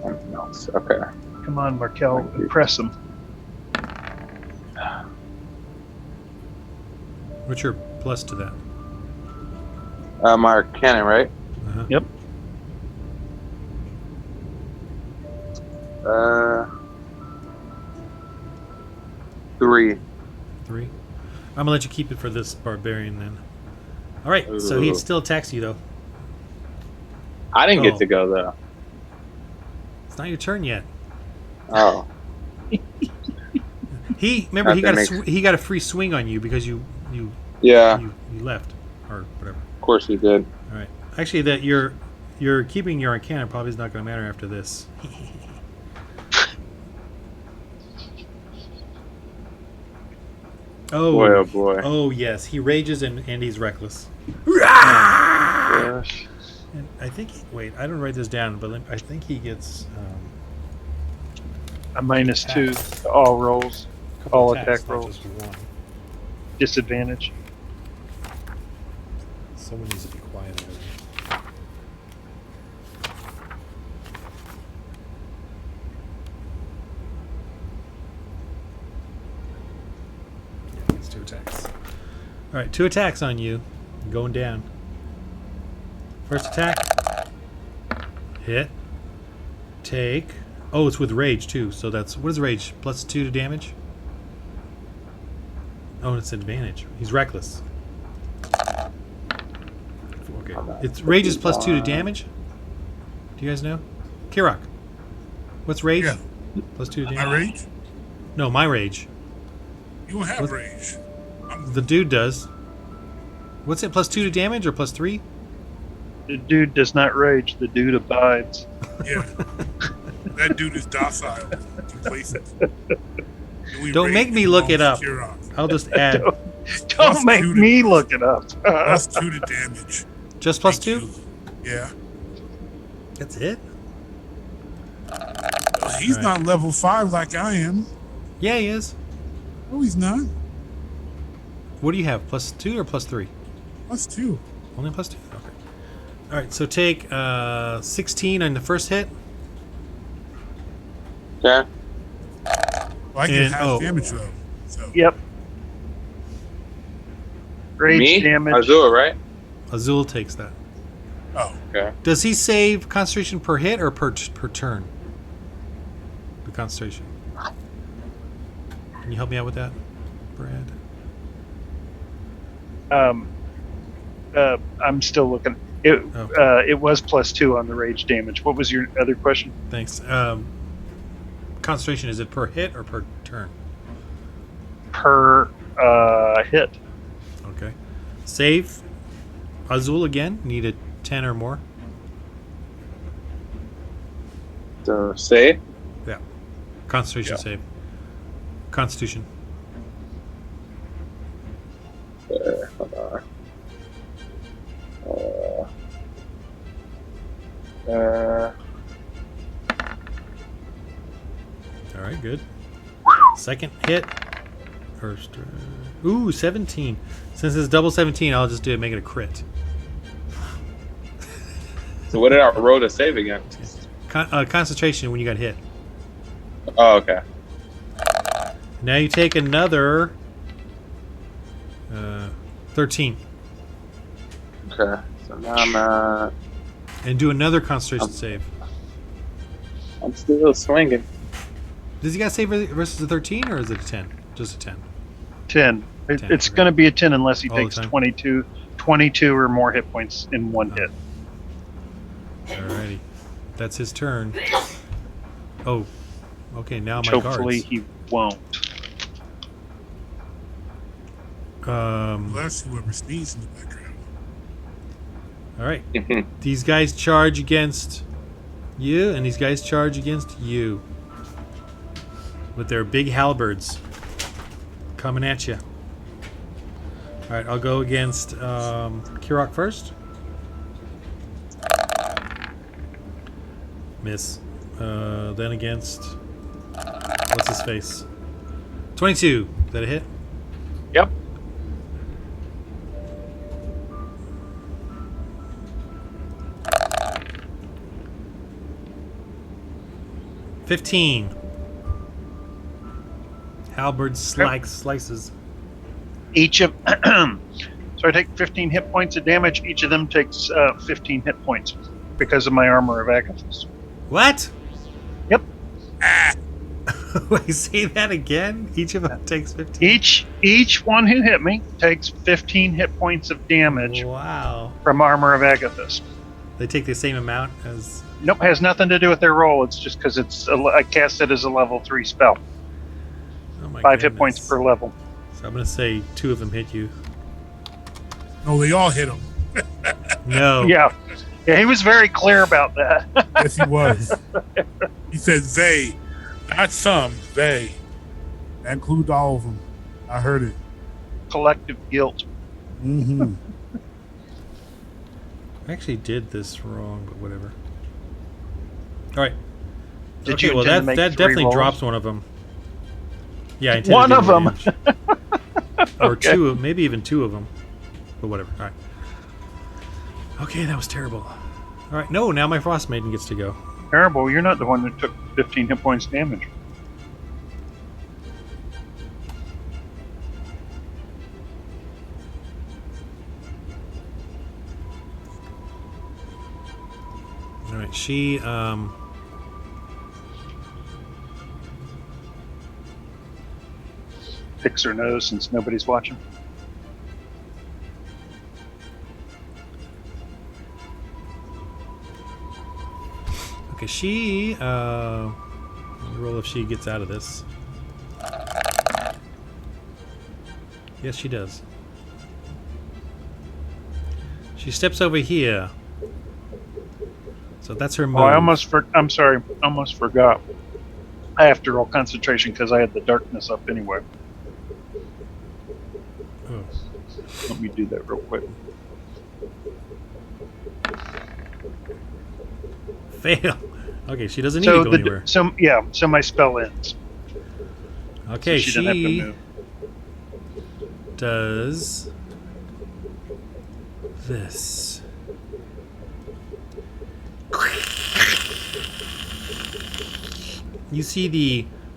something else. Okay. Come on, Markel. Impress him. What's your plus to that? My Arcana, right? Uh-huh. Yep. 3. 3. I'm gonna let you keep it for this Barbarian then. All right. So he still attacks you though. I didn't get to go though. It's not your turn yet. Oh. He got a free swing on you because you left or whatever. Of course he did. All right. Actually, that you're keeping your Arcana probably is not going to matter after this. Oh boy. Oh yes, he rages and he's reckless. Gosh. And I think. Wait, I don't write this down, but I think he gets A -2 to all rolls, all attack not rolls. just one. Disadvantage. Someone needs to be quiet over here. Yeah, it's 2 attacks. All right, 2 attacks on you. You're going down. First attack. Hit. Take. Oh, it's with rage too. So that's what is rage? +2 to damage. Oh, it's advantage. He's reckless. Okay. It's rage is +2 to damage. Do you guys know? Kirok. What's rage? Yeah. Plus 2 to My damage. rage? No, my rage. You don't have What? rage. The dude does. What's it? Plus 2 to damage or plus 3? The dude does not rage. The dude abides. Yeah. That dude is docile, complacent. Don't make me look it up. I'll just add. Don't make me look it up. Plus 2 to damage. Just plus Thank 2? you. Yeah. That's it? Well, he's Right. not level 5 like I am. Yeah, he is. No, he's not. What do you have? Plus 2 or plus 3? Plus 2. Only plus 2? Okay. Alright, so take 16 on the first hit. Okay. Well, I get And- half oh. damage though. So Yep. Rage Me? damage. Azul, right? Azul takes that. oh, Okay. Does he save concentration per hit or per turn? The concentration. Can you help me out with that, Brad? I'm still looking. It Okay. it was plus 2 on the rage damage. What was your other question? Thanks. Concentration, is it per hit or per turn? Per hit. Okay. Save. Azul again. Need a 10 or more. So say. Yeah. Concentration Yeah. save. Constitution. Hold on. All right, good. Second hit. First. Ooh, 17. Since it's double 17, I'll just do it. Make it a crit. So what did I roll to save against? Concentration when you got hit. Oh, okay. Now you take another 13 Okay. So now I'm at. and do another concentration save. I'm still swinging. Does he got to save versus a 13 or is it a 10? Just a 10. 10. 10, It's okay. going to be a 10 unless he All the takes time? 22 or more hit points in one hit. Alrighty. That's his turn. Oh. Okay, now Which my hopefully guards. he won't. unless whoever sneezed in the background. Alright. These guys charge against you, and these guys charge against you. With their big halberds. Coming at you. Alright, I'll go against Kirok first. Miss. Then against... What's his face? 22. Is that a hit? Yep. $15. Halberd slices. Each of so I take 15 hit points of damage. Each of them takes 15 hit points because of my armor of Agathis. What? Yep. Ah, Wait, say that again? Each of them takes 15? Each one who hit me takes 15 hit points of damage Wow. from armor of Agathis. They take the same amount as... Nope, has nothing to do with their roll. It's just because I cast it as a level 3 spell. Oh my 5 hit points goodness. per level. So I'm going to say 2 of them hit you. no, they all hit him. No. Yeah, he was very clear about that. Yes, he was. He said they, not some, they. That includes all of them. I heard it. Collective guilt. Mm-hmm. I actually did this wrong, but whatever. All right. Did Okay, you well, intend to that make that 3 definitely rolls? drops one of them. Yeah, I intended One to do of more them. damage. Or Okay. 2, maybe even 2 of them. But whatever. All right. Okay, that was terrible. All right, no, now my Frostmaiden gets to go. Terrible, you're not the one that took 15 hit points damage. All right, she Picks her nose since nobody's watching. okay, she roll if she gets out of this. Yes, she does. She steps over here. So that's her move. Oh, I'm sorry. I almost forgot. I have to roll concentration because I had the darkness up anyway. Oh. Let me do that real quick. Fail. Okay, she doesn't need to go anywhere. So my spell ends. Okay, So she doesn't have to move. Does this. You see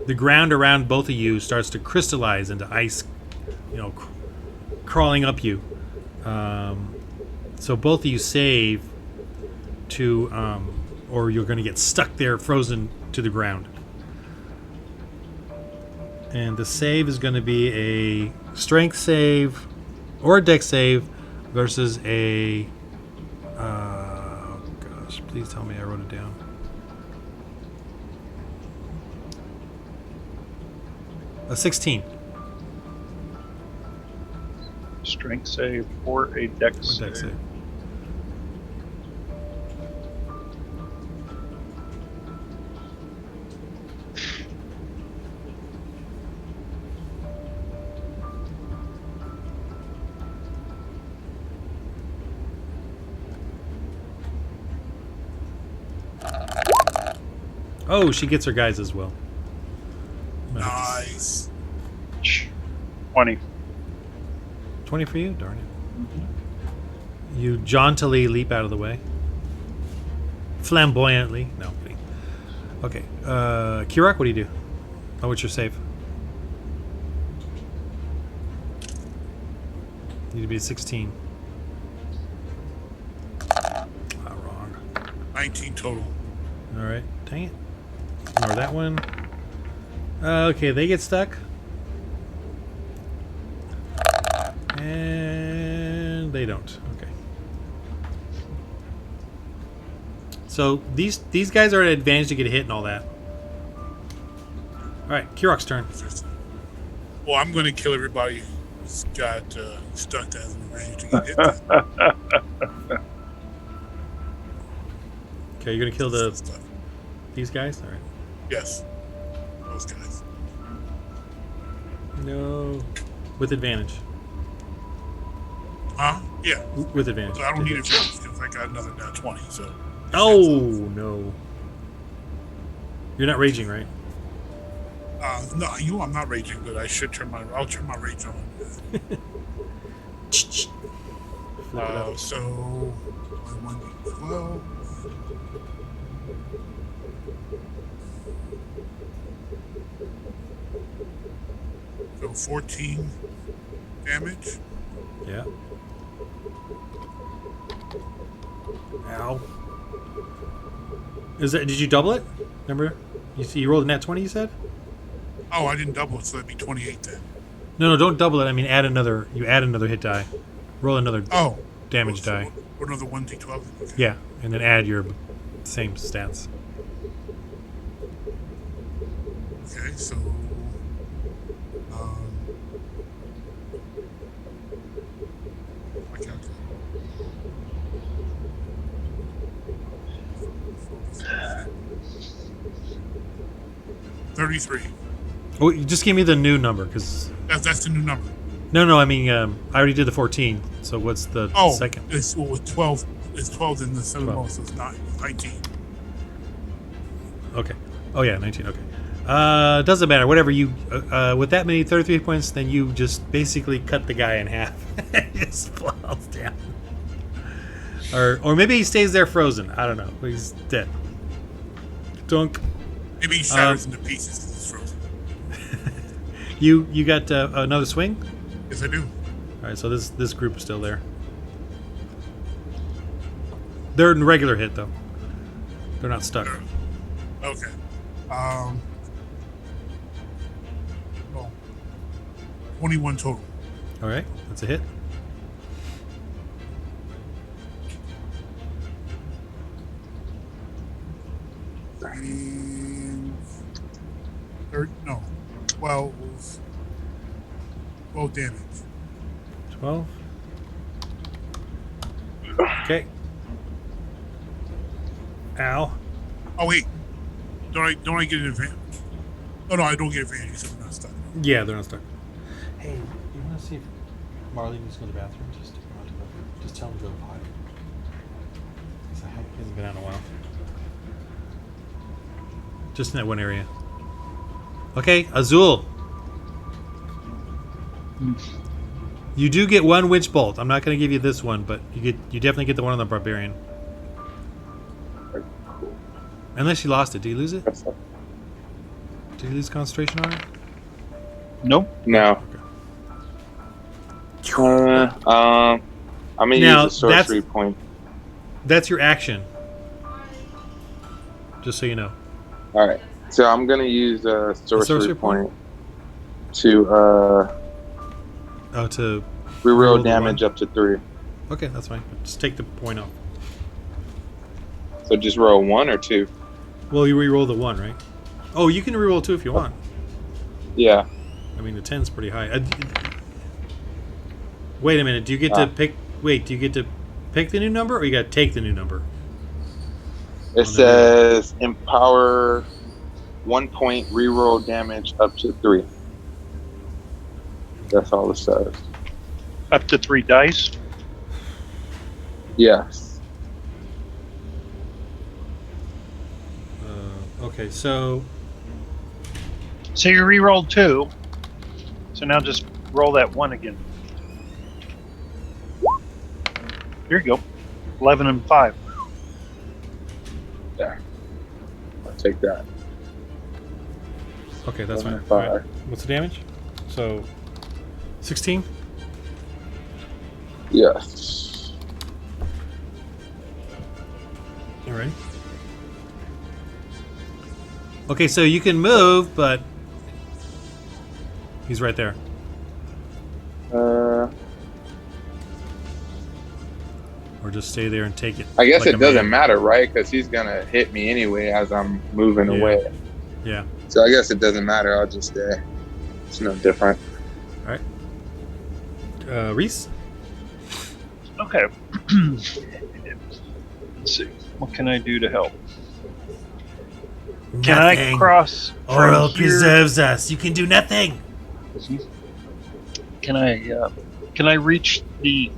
the ground around both of you starts to crystallize into ice, crawling up you. So both of you save to, or you're going to get stuck there, frozen to the ground. And the save is going to be a strength save or a dex save versus a. Gosh, please tell me I wrote it down. A 16. Strength save or a dex Or save. dex save. Oh, she gets her guys as well. Nice. 20. 20 for you? Darn it. You jauntily leap out of the way. Flamboyantly. No, I'm kidding. Okay. Kirok, what do you do? Oh, what's your save? Need to be a 16. Wrong. 19 total. Alright. Dang it. Ignore that one. Okay, they get stuck. And they don't. Okay. So these guys are at an advantage to get hit and all that. Alright, Kirok's turn. Well, I'm going to kill everybody who's got stuck that has the range to get hit. Okay, you're gonna kill these guys? Alright. Yes. Those guys. No. With advantage. Yeah. With advantage. So I don't need it because I got another nat 20, so. Oh, no. You're not raging, right? No, I'm not raging, but I should I'll turn my rage on. Flip it out. So, 1d12. So 14 damage. Yeah. Ow. Did you double it? Remember? You rolled a nat 20, you said? Oh, I didn't double it, so that'd be 28 then. No, don't double it. I mean, add another hit die. Roll another damage die. Or another 1d12. Okay. Yeah, and then add your same stats. Okay, so my calculator. 33. Oh, you just give me the new number, because... That's the new number. No, I mean, I already did the 14, so what's the second? It's 12. It's 12 in the 7 12. so it's 19. Okay. Oh, yeah, 19, okay. Doesn't matter. Whatever you... with that many 33 points, then you just basically cut the guy in half. He just falls down. Or maybe he stays there frozen. I don't know. He's dead. Dunk. Maybe he shatters into pieces because he's frozen. You got another swing? Yes, I do. All right, so this group is still there. They're in regular hit though. They're not stuck. Okay. Well, 21 total. All right, that's a hit. And 12 damage. 12. Okay. Ow. Oh wait, don't I get an advantage? Oh no, I don't get advantage because I'm not stuck. Yeah, they're not stuck. Hey, you want to see if Marley needs to go to the bathroom? Just take him out to the bathroom. Just tell him to go potty. He hasn't been out in a while. Just in that one area. Okay, Azul. You do get one witch bolt. I'm not going to give you this one, but you definitely get the one on the barbarian. Unless you lost it. Do you lose it? Did you lose concentration on it? Nope. No. Okay. I'm gonna Now, use a sorcery point. That's your action. Just so you know. All right. So I'm gonna use a sorcery point to to reroll damage up to 3. Okay, that's fine. Just take the point off. So just roll 1 or 2. Well, you re-roll the 1, right? Oh, you can re-roll 2 if you want. Yeah. I mean, the 10's pretty high. Wait a minute. Do you get to pick? Wait, do you get to pick the new number, or you got to take the new number? It says empower 1 point reroll damage up to 3. That's all it says. Up to 3 dice. Yes. Okay, so you re-rolled 2. So now just roll that 1 again. There you go. 11 and 5. There. I'll take that. okay, that's fine. 11 and All right. 5. What's the damage? So 16. Yes. All right. Okay, so you can move, but he's right there. Or just stay there and take it. I guess like it a doesn't man. matter, right? Because he's gonna hit me anyway as I'm moving away. Yeah. So I guess it doesn't matter. I'll just stay. It's no different. All right. Reese. Okay. Let's see. What can I do to help? Can I cross from Oral here? preserves us. You can do nothing. Can I reach the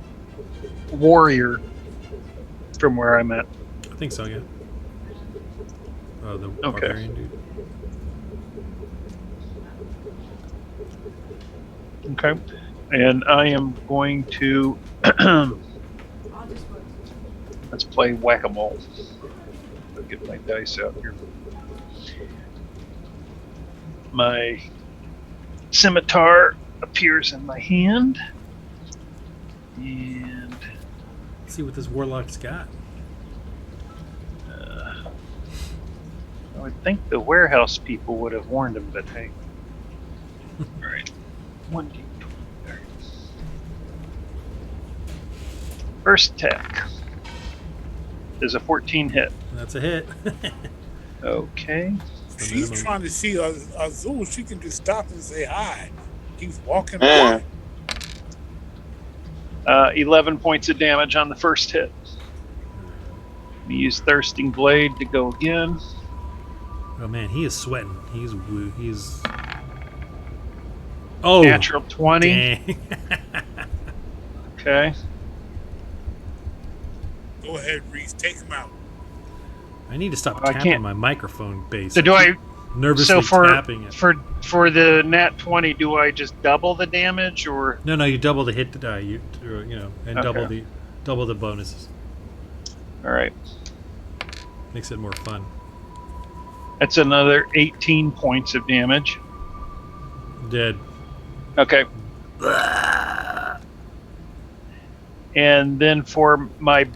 warrior from where I'm at? I think so. Yeah. Oh, the Okay. barbarian dude. Okay. And I am going to let's play whack-a-mole. I'll get my dice out here. My scimitar appears in my hand. And Let's see what this warlock's got. I would think the warehouse people would have warned him, but hey. Alright. 1d20. There. First attack is a 14 hit. That's a hit. Okay. It's the She's minimum. trying to see Azul. She can just stop and say hi. Keeps walking Man. by. 11 points of damage on the first hit. We use Thirsting Blade to go again. Oh man, he is sweating. He's. Oh. Natural 20. Dang. Okay. Go ahead, Reese. Take him out. I need to stop I tapping can't- my microphone base. So do I? nervously So for tapping it? for the nat 20, do I just double the damage or? No, you double the hit die. You know, and Okay. double the bonuses. All right. Makes it more fun. That's another 18 points of damage. Dead. Okay. And then for my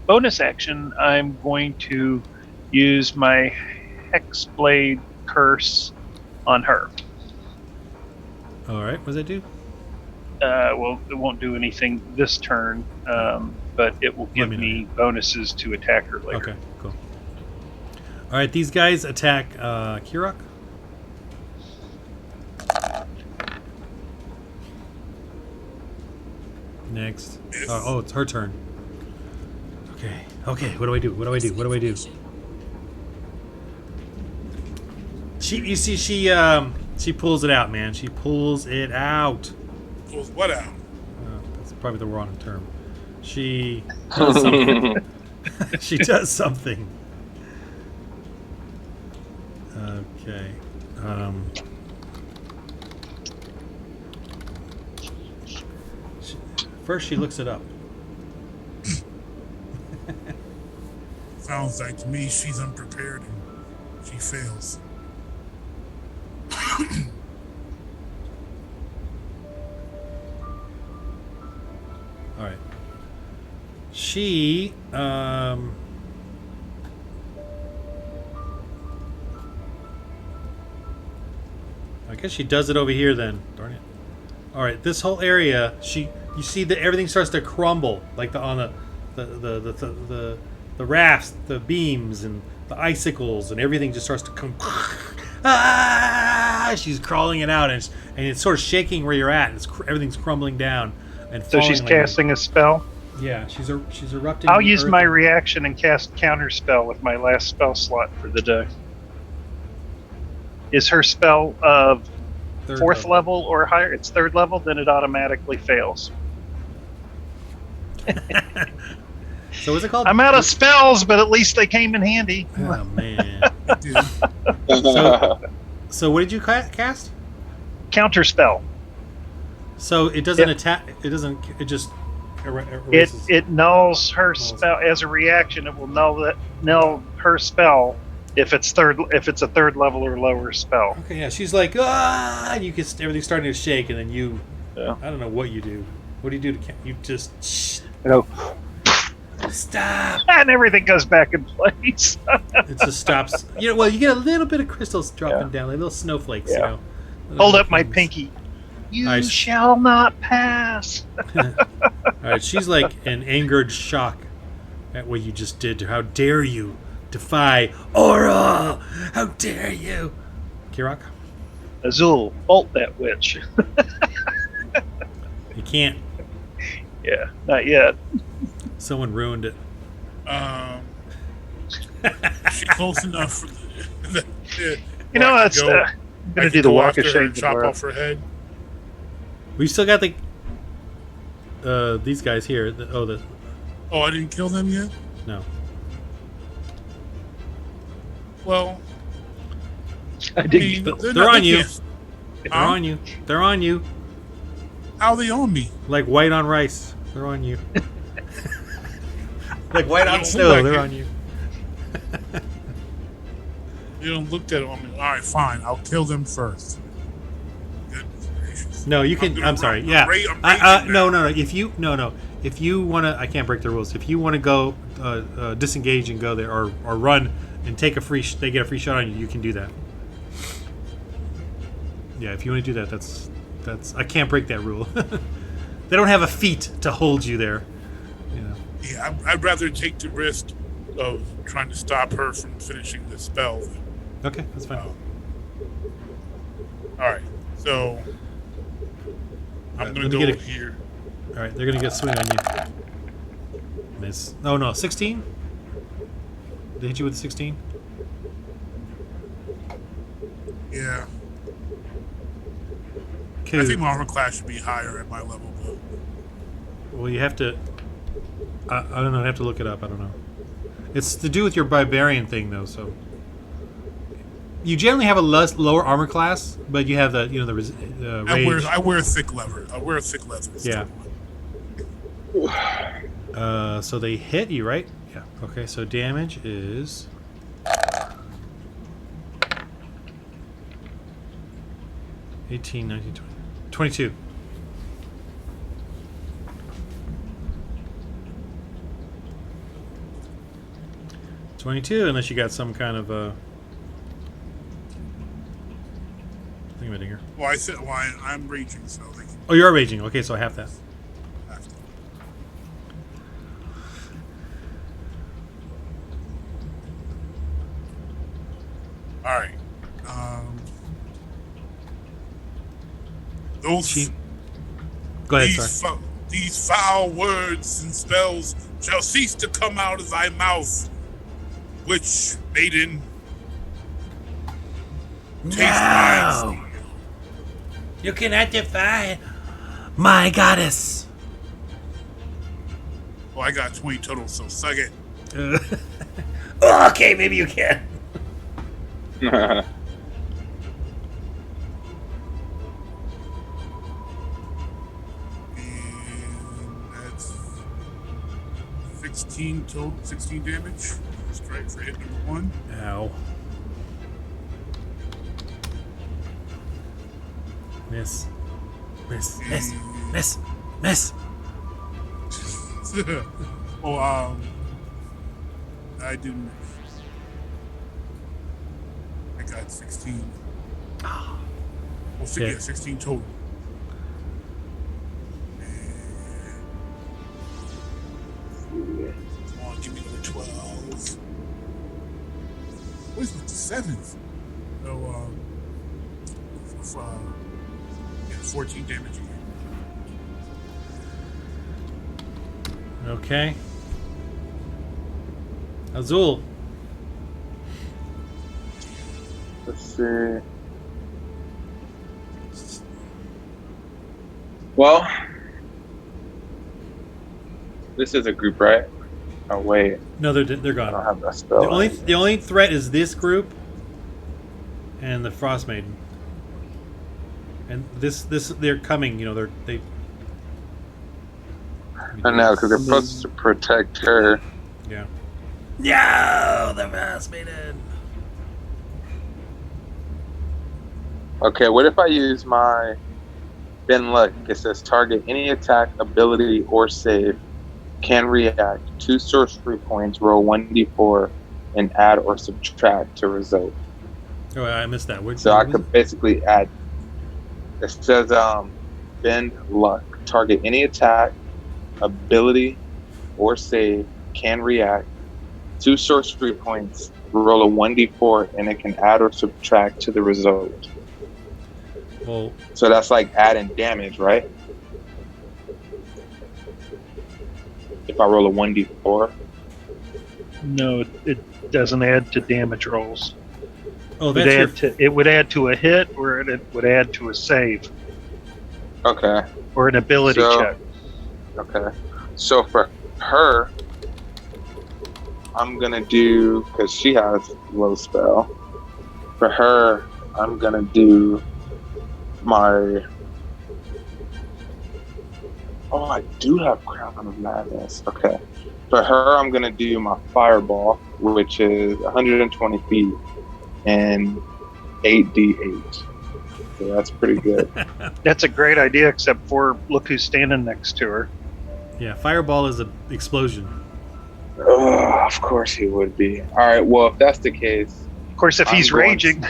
bonus action, I'm going to use my Hexblade Curse on her. All right. What does that do? Well, it won't do anything this turn, but it will give Let me me bonuses to attack her later. Okay. Cool. All right. These guys attack Kirok. Next. Miss. Oh, it's her turn. Okay. Okay. What do I do? What do I do? What do I do? You see, she pulls it out, man. She pulls it out. Pulls what out? That's probably the wrong term. She does something. She does something. Okay. First, she looks it up. Sounds like to me she's unprepared and she fails. All right. She I guess she does it over here then. Darn it. All right, this whole area, you see that everything starts to crumble, like on the rafts, the beams, and the icicles, and everything just starts to come. Ah! She's crawling it out, and it's sort of shaking where you're at. And everything's crumbling down and So falling. she's casting a spell. Yeah, she's erupting. I'll use earth. my reaction and cast counter spell with my last spell slot for the day. Is her spell of Third fourth level or higher? It's third level, then it automatically fails. So what's it called? I'm out of spells, but at least they came in handy. Oh man. Dude, So what did you cast? Counter spell. So it doesn't Yep. attack. It doesn't. It just It erases. it nulls her spell as a reaction. It will null her spell if it's a third level or lower spell. Okay, yeah. She's like, ah! And you can everything's starting to shake, and then you. Yeah. I don't know what you do. What do you do to you just stop? And everything goes back in place. It just stops. Well, you get a little bit of crystals dropping down, like little snowflakes. Yeah. You know. Hold Little up my things. pinky. You I- shall not pass. All right, she's like in angered shock at what you just did to her. How dare you defy Aura? How dare you? Kirok? Azul, bolt that witch. You can't. Yeah, not yet. Someone ruined it. she's close enough for You know, that's I'm I gonna could do the go walk after of her shame and chop tomorrow. off her head. We still got these guys here. Oh, I didn't kill them yet? No. Well, I I did mean, kill- They're on you. can't- They're Huh? on you. They're on you. How are they on me? Like white on rice. They're on you. Like white on Don't snow. look like They're it. on you. You don't look at it on me. All right, fine. I'll kill them first. Goodness gracious. No, you can. I'm sorry. Yeah. I'm raging No. now. If you want to, I can't break the rules. If you want to go disengage and go there, or run and take a free, they get a free shot on you. You can do that. Yeah, if you want to do that, that's. I can't break that rule. They don't have a feat to hold you there. You know. Yeah, I'd rather take the risk of trying to stop her from finishing the spell. Okay, that's fine. All right, so I'm Let gonna me go get it. here. All right, they're gonna get a swing on you. Miss. Oh no, 16. They hit you with 16. Yeah, Okay. I think my armor class should be higher at my level, but Well, you have to. I don't know. I have to look it up. I don't know. It's to do with your barbarian thing, though. So you generally have a lower armor class, but you have the rage. I wear thick leather. I wear thick leather. Yeah. So they hit you, right? Yeah. Okay. So damage is. 18, 19, 20, 22. Unless you got some kind of thingamadinger. Well, I said, well, I'm raging, so they can Oh, you are raging. Okay, so I have that. have to. All right. Those Go ahead, these sorry. these foul words and spells shall cease to come out of thy mouth. Witch maiden, taste my No! You cannot defy my goddess. Oh, I got 20 total, so suck it. Okay, maybe you can. And that's 16 total, 16 damage. Strike for hit number 1. Ow. Miss. Miss. Miss. Miss. Miss. Oh, I didn't. I got 16. Well, Okay. yeah, 16 total. Come on, give me another 12. Where's the 7th? So, yeah, 14 damage again. Okay. Azul. Let's see. Well, this is a group, right? Oh wait, No, they're I don't gone. have that spell. The only threat is this group and the Frostmaiden. And this they're coming. You know they. I know, because they're supposed to protect her. Yeah. No, the Frostmaiden. Okay, what if I use my Ben Luck? It says target any attack, ability, or save can react 2 sorcery points, roll 1d4, and add or subtract to result. Oh, I missed that. So I could basically add. It says bend luck. Target any attack, ability, or save can react 2 sorcery points, roll a 1d4, and it can add or subtract to the result. Well, So that's like adding damage, right? If I roll a 1d4. No, it doesn't add to damage rolls. oh, It would add to a hit, or it would add to a save, Okay. or an ability So- check. Okay. So for her, I'm gonna do, because she has low spell. For her, I'm gonna do my. Oh, I do have Crown of Madness. Okay. For her, I'm gonna do my Fireball, which is 120 feet and 8d8. So that's pretty good. That's a great idea, except for look who's standing next to her. Yeah, fireball is an explosion. Oh, of course he would be. All right. Well, if that's the case, Of course, if I'm he's going raging.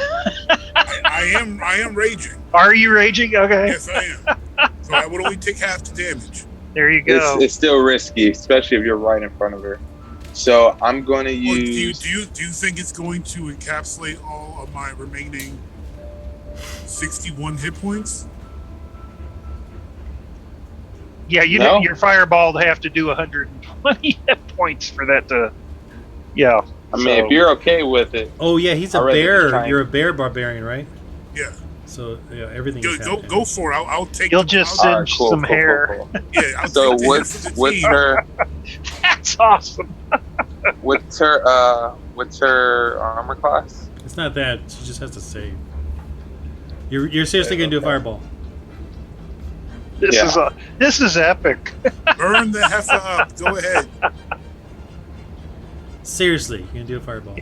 I am raging. Are you raging? Okay. Yes, I am. So I would only take half the damage. There you go. it's still risky, especially if you're right in front of her. So I'm going to Well, use. do you think it's going to encapsulate all of my remaining 61 hit points? Yeah, No? your fireball would have to do 120 hit points for that to. Yeah. I mean, if you're okay with it, Oh yeah, he's a I'd rather bear. just try and- You're a bear barbarian, right? Yeah. So yeah, everything. Go, is go, half go for it. I'll take. You'll just I'll, all right, singe some hair. cool. yeah. I'll So take the hit what's for the what's team. her That's awesome. what's her armor class? It's not that. She just has to save. You're seriously gonna do a fireball? Yeah. This is epic. Burn the heifer up. Go ahead. Seriously, you're gonna do a fireball?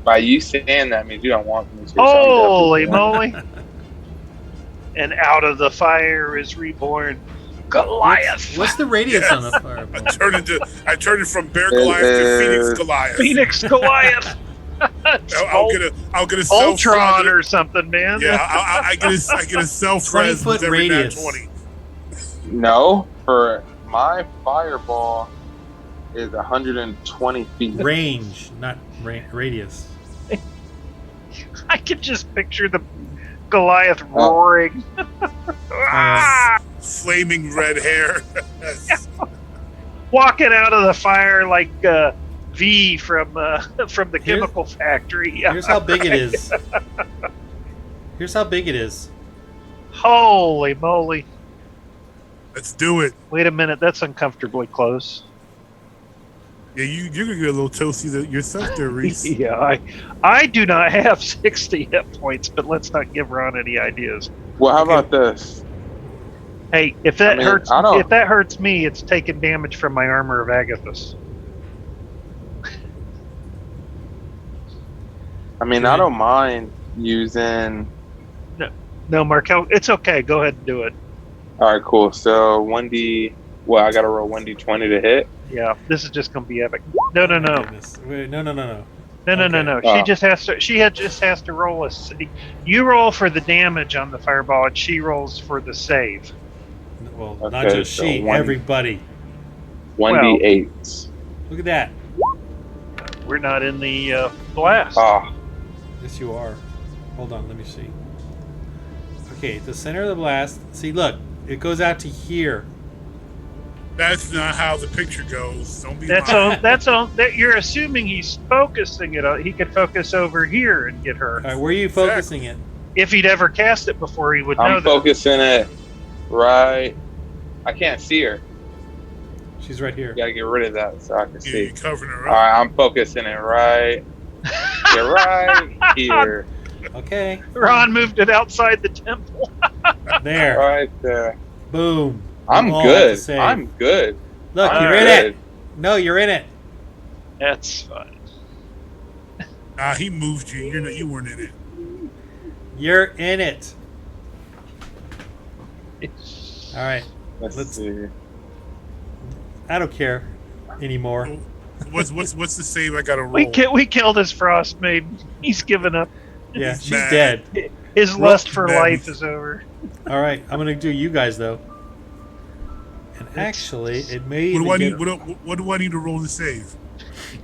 By you saying that means you don't want me to. so I'm Holy definitely doing moly! And out of the fire is reborn Goliath. What's the radius Yes. on the fireball? I turned it from Bear It Goliath to is- Phoenix Goliath. Phoenix Goliath. I'll get a self Ultron or something, man. Yeah, I get a self 20-foot radius. 20. it. No, for my fireball is 120 feet. Range, not radius. I can just picture the Goliath roaring. Ah! flaming red hair. Walking out of the fire like V from the chemical factory. Here's how big it is. Here's how big it is. Holy moly! Let's do it. Wait a minute, that's uncomfortably close. Yeah, you're gonna get a little toasty yourself there, Reese. Yeah, I do not have 60 hit points, but let's not give Ron any ideas. Well, how about this? Hey, if that hurts, I don't- if that hurts me, it's taking damage from my armor of Agathis. I mean, I don't mind using. No, Markel, it's okay. Go ahead and do it. All right, cool. So 1d. Well, I gotta roll 1d20 to hit. Yeah, this is just gonna be epic. No. Goodness. Wait, no. No. Oh. She just has to. Just has to roll a. You roll for the damage on the fireball, and she rolls for the save. Well, not Okay, just so she, one- everybody. 1d8. Look at that. We're not in the blast. Ah, Yes, you are. Hold on, let me see. Okay, the center of the blast. See, look, it goes out to here. That's not how the picture goes. Don't be That's lying. on. That's on. That you're assuming he's focusing it on. He could focus over here and get her. All right, where are you focusing it? If he'd ever cast it before, he would know I'm that. focusing it right. I can't see her. She's right here. You gotta get rid of that so I can Yeah, see. you're covering her All up. right, I'm focusing it right. You're right here. Okay. Ron moved it outside the temple. There. Right there. Boom. I'm You all have to good. save. I'm good. Look, I'm you're in good. it. No, you're in it. That's fine. Nah, he moved you. You weren't in it. You're in it. All right. Let's see. I don't care anymore. What's the save I gotta roll? We killed his Frostmaiden. He's given up. Yeah, He's she's mad. dead. His lust for Man. life is over. All right, I'm gonna do you guys though. And actually, it may What do I even need? get What do I need to roll to save?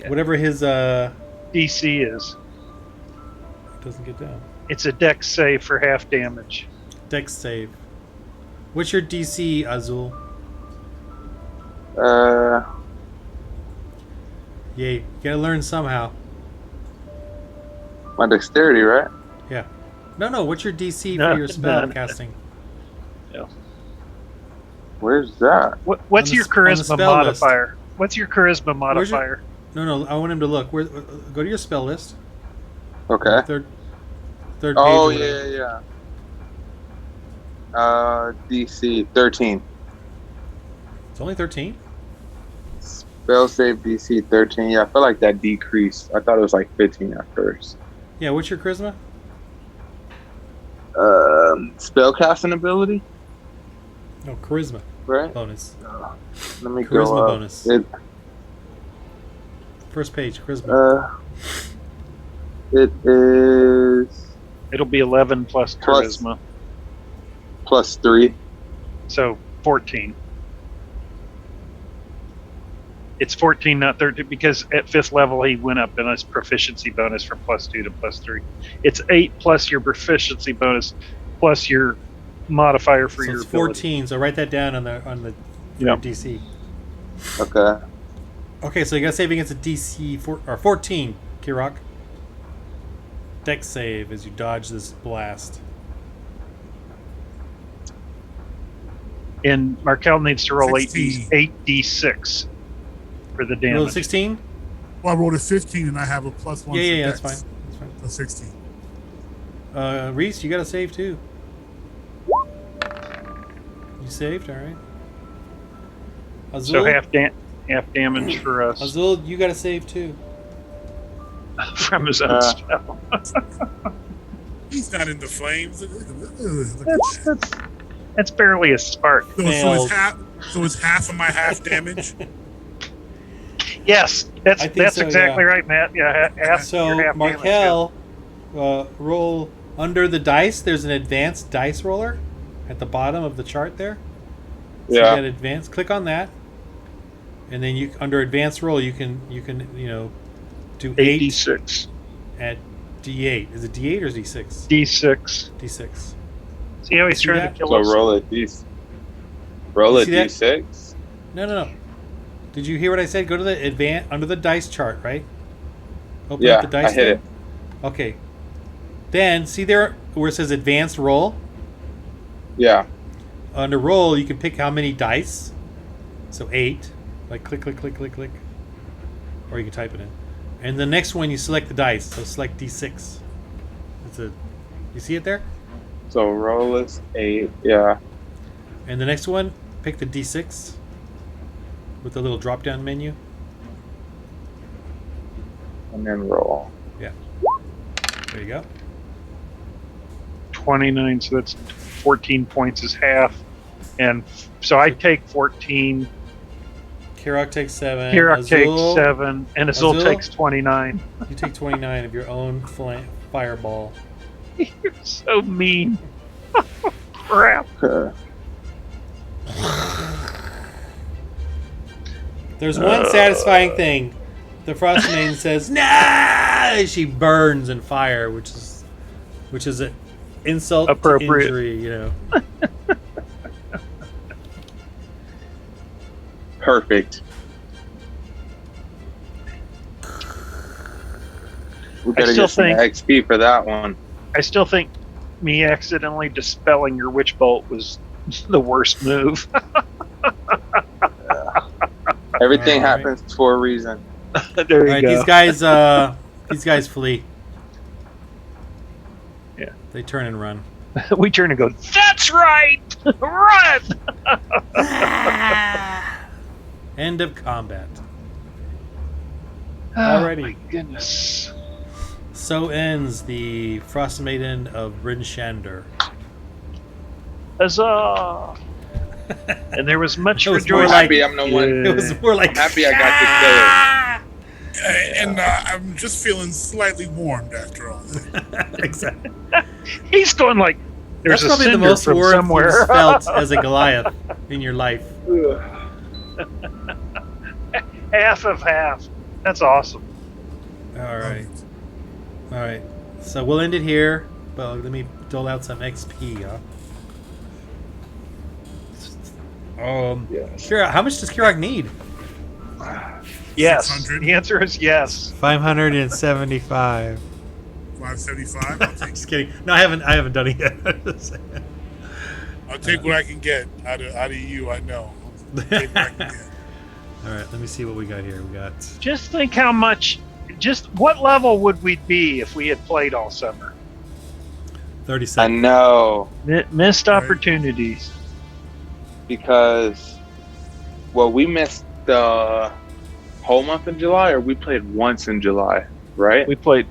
whatever his DC is. doesn't get down. It's a dex save for half damage. Dex save. What's your DC, Azul? Yay, you gotta learn somehow. My dexterity, right? Yeah. No. What's your DC No, for your spell none. casting? Where's that? What's On the your s- on the charisma spell list. modifier? What's your charisma Where's your- modifier? No. I want him to look. Where? Go to your spell list. Okay. Third page. Oh or whatever. yeah. DC 13. It's only 13. Spell save DC 13. Yeah, I feel like that decreased. I thought it was like 15 at first. Yeah. What's your charisma? Spell casting ability, No, charisma right? bonus. Let me Charisma go up. bonus. It First page, charisma. it is It'll be 11 plus Plus- charisma, +3. so 14. It's 14, not 13, because at 5th level he went up in his proficiency bonus from +2 to +3. It's 8 plus your proficiency bonus plus your modifier for So your it's ability. 14. So write that down on the Yeah. your DC. Okay. Okay, so you got to save against a DC 14, Kirok. Dex save as you dodge this blast. And Markel needs to roll 16. 8d6 for the Roll damage. 16? Well, I rolled a 15 and I have a +1. Yeah, for that's dex. fine. That's fine. So 16. Reese, you got to save too. You saved, all right. Azul, So half damage for us Azul, you got to save too. from his own spell. He's not in the flames. Look at that. That's barely a spark. So failed. it's half of my half damage. Yes, I think that's so, exactly yeah. right, Matt. Yeah, half. So your half damage, Markel, roll under the dice. There's an advanced dice roller at the bottom of the chart there. So Yeah. you got advanced. Click on that, and then you under advanced roll you can do yeah. 8 8d6. at D8. Is it D8 or D6? D6. D6. See how he's See trying that? to kill So us? roll it. These. Roll a see that? d6. No. Did you hear what I said? Go to the under the dice chart, right? Open Yeah, up the dice I hit thing. Okay. Then see there where it says advanced roll. Yeah. Under roll, you can pick how many dice. So 8. Like click, click, click, click, click. Or you can type it in. And the next one, you select the dice. So select D6. You see it there? So roll is 8. Yeah. And the next one, pick the D6 with the little drop-down menu. And then roll. Yeah. There you go. 29, so that's 14 points is half. And so I take 14. Kirok takes 7. Kirok Azul, takes 7. And Azul Azul? takes 29. You take 29 of your own fireball. You're so mean. Crap. There's one satisfying thing. The Frostmaiden says, "Nah!" She burns in fire, which is an insult Appropriate. to injury, you know. Perfect. We better still get some think- XP for that one. I still think me accidentally dispelling your witch bolt was the worst move. Everything All right. happens for a reason. There All you right, go. these guys flee. Yeah. They turn and run. We turn and go, that's right! Run! End of combat. Oh, Alrighty. my goodness. So ends the Frostmaiden of Bryn Shander. Huzzah! And there was much It was I'm more rejoicing. like- happy I'm the one. It was more like I'm happy I got And I'm just feeling slightly warmed after all that. exactly. He's going like, there's That's a probably the cinder most from warmth somewhere. you've felt as a Goliath in your life. to Half of half. That's awesome. All right. All right. So we'll end it here. But let me dole out some XP. Yes. Kira, how much does Kirok need? Yes. 600? The answer is yes. 575. 575. I'll take, Just kidding. No, I haven't done it yet. I'll take what I can get out of you. I know. I'll take what I can get. All right. Let me see what we got here. We got Just think how much, just what level would we be if we had played all summer? 37. I know, Missed Right. opportunities. because we missed the whole month of July, or we played once in July, right? We played,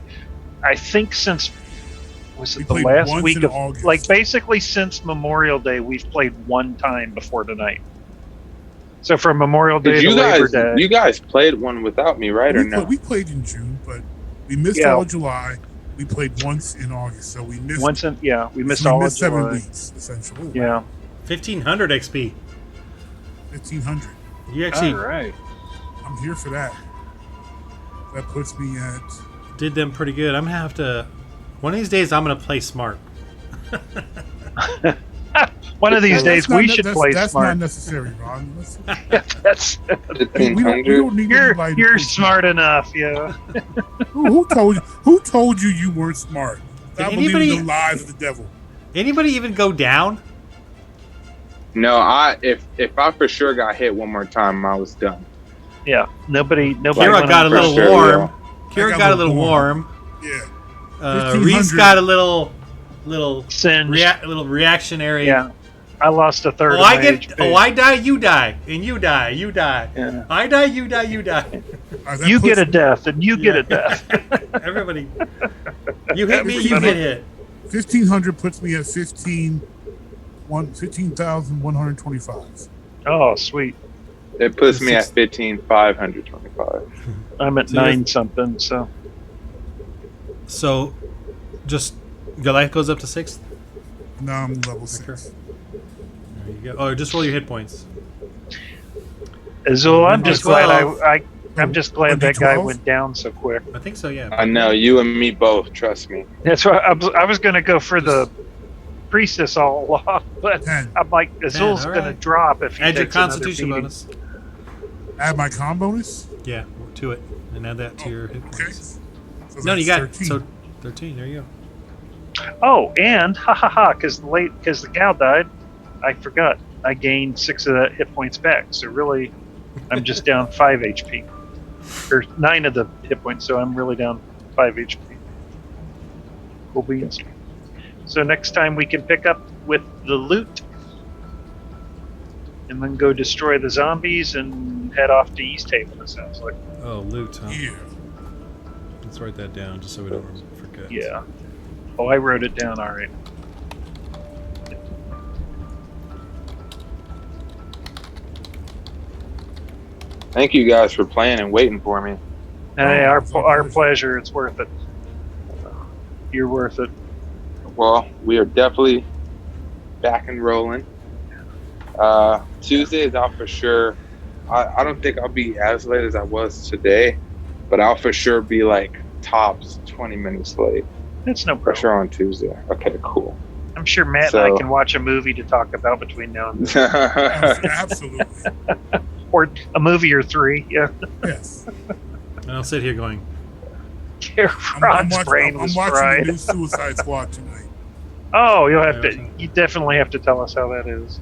I think since, was We it the played last once week in of, August. like basically since Memorial Day, we've played one time before tonight. So from Memorial Day to Labor Day. You guys played one without me, right, or no? We played in June, but we missed Yeah. all of July. We played once in August, so we missed. Once in, yeah, we missed so all we of missed 7 July. weeks essentially. Yeah. 1500 XP. 1,500. You actually All right. I'm here for that. That puts me at. did them pretty good. I'm gonna have to. One of these days, I'm gonna play smart. One of these days That's we not- should that's, play That's smart. not necessary, Ron. That's We don't need you're anybody to you're play smart enough, yeah. Who told you you weren't smart? Stop Did believing anybody- the lies of the devil. Anybody even go down? No, if I for sure got hit one more time, I was done. Yeah. Nobody Kira went got a on little sure, warm. I Kira got got a a little little warm. Yeah. Reese 1500. got a little singed. little reactionary. Yeah. I lost a third Oh, of my HP. I die, you die, and you die, you die. Yeah. I die, you die, you die. That You puts get a death, and you get a death. Everybody, you hit me, you get hit. 1,500 puts me at 15,125. Oh, sweet. It puts me at 15,525. I'm at So you're- 9 something, so. So, just Goliath goes up to 6th. Now I'm level 6. There you go. Oh, just roll your hit points. Azul, I'm just glad Well- I'm just glad that guy 1d12? went down so quick. I think so. Yeah. I know, you and me both, trust me. That's why I was going to go for the priestess all along, but 10. I'm like, Azul's all going to right. drop if he Add your takes another Constitution beating. bonus. Add my con bonus? Yeah, to it, and add that to your hit Okay. points. So No, you that's got 13. so 13. There you go. Oh, and because the gal died, I forgot. I gained 6 of the hit points back. So really, I'm just down 5 HP, or 9 of the hit points. So I'm really down 5 HP. Cool beans. So next time we can pick up with the loot, and then go destroy the zombies and head off to East Haven. It sounds like. Oh, loot, huh? Yeah. Let's write that down just so we don't forget. Yeah. Oh, I wrote it down. All right. Thank you guys for playing and waiting for me. Hey, it's our our pleasure. pleasure. It's worth it. You're worth it. Well, we are definitely back and rolling. Tuesday is out for sure. I don't think I'll be as late as I was today, but I'll for sure be like tops 20 minutes late. It's no For problem. sure on Tuesday. Okay, cool. I'm sure Matt and So- I can watch a movie to talk about between now and then. Absolutely. Or a movie or 3. Yeah. Yes. And I'll sit here going, Ron's brain was I'm watching fried. the new Suicide Squad tonight. Oh, you'll have Yeah, to. You definitely have to tell us how that is.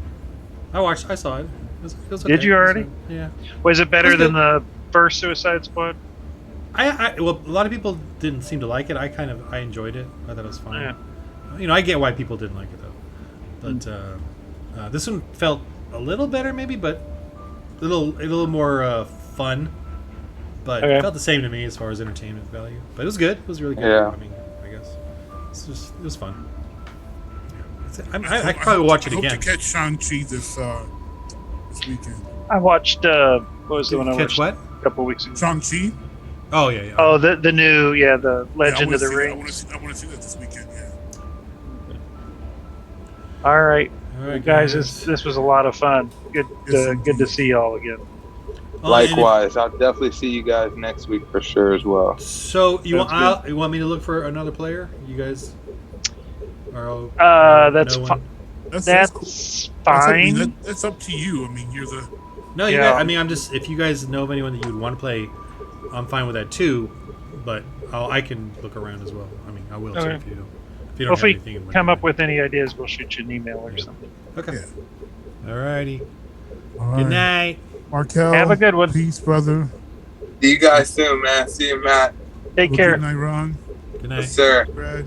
I saw it. It was Did okay. you already? Yeah. Was it better It was than the first Suicide Squad? Well, a lot of people didn't seem to like it. I enjoyed it. I thought it was fun. Yeah. You know, I get why people didn't like it though. But this one felt a little better, maybe, but a little more fun. But Okay. it felt the same to me as far as entertainment value. But it was good. It was really good. Yeah. I mean, I guess it was fun. Yeah. I could probably watch it I again. hope to catch Shang-Chi this weekend. I watched. What was the one I Catch watched what? a couple weeks ago? Shang-Chi? Oh yeah. Oh, the new, the Legend of the I Ring. want to see that this weekend, yeah. All right, All right, guys, this was a lot of fun. Good, Yes, good to see y'all again. Likewise, I'll definitely see you guys next week for sure as well. So you Sounds want me to look for another player? You guys are all, That's no fine. one- That's cool. fine. That's up to you. I mean, you're the... No, you Yeah. guys, I mean, I'm just if you guys know of anyone that you would want to play, I'm fine with that too. But I can look around as well. I mean, I will too Okay. if you don't Well, have if we anything in mind. come up with any ideas, we'll shoot you an email or something. Okay. Yeah. Alrighty. All Good right. night. Markel. Have a good one. Peace, brother. See you guys soon, man. See you, Matt. Take Well, care. Good night, Ron. Good night. Yes, sir. Brad.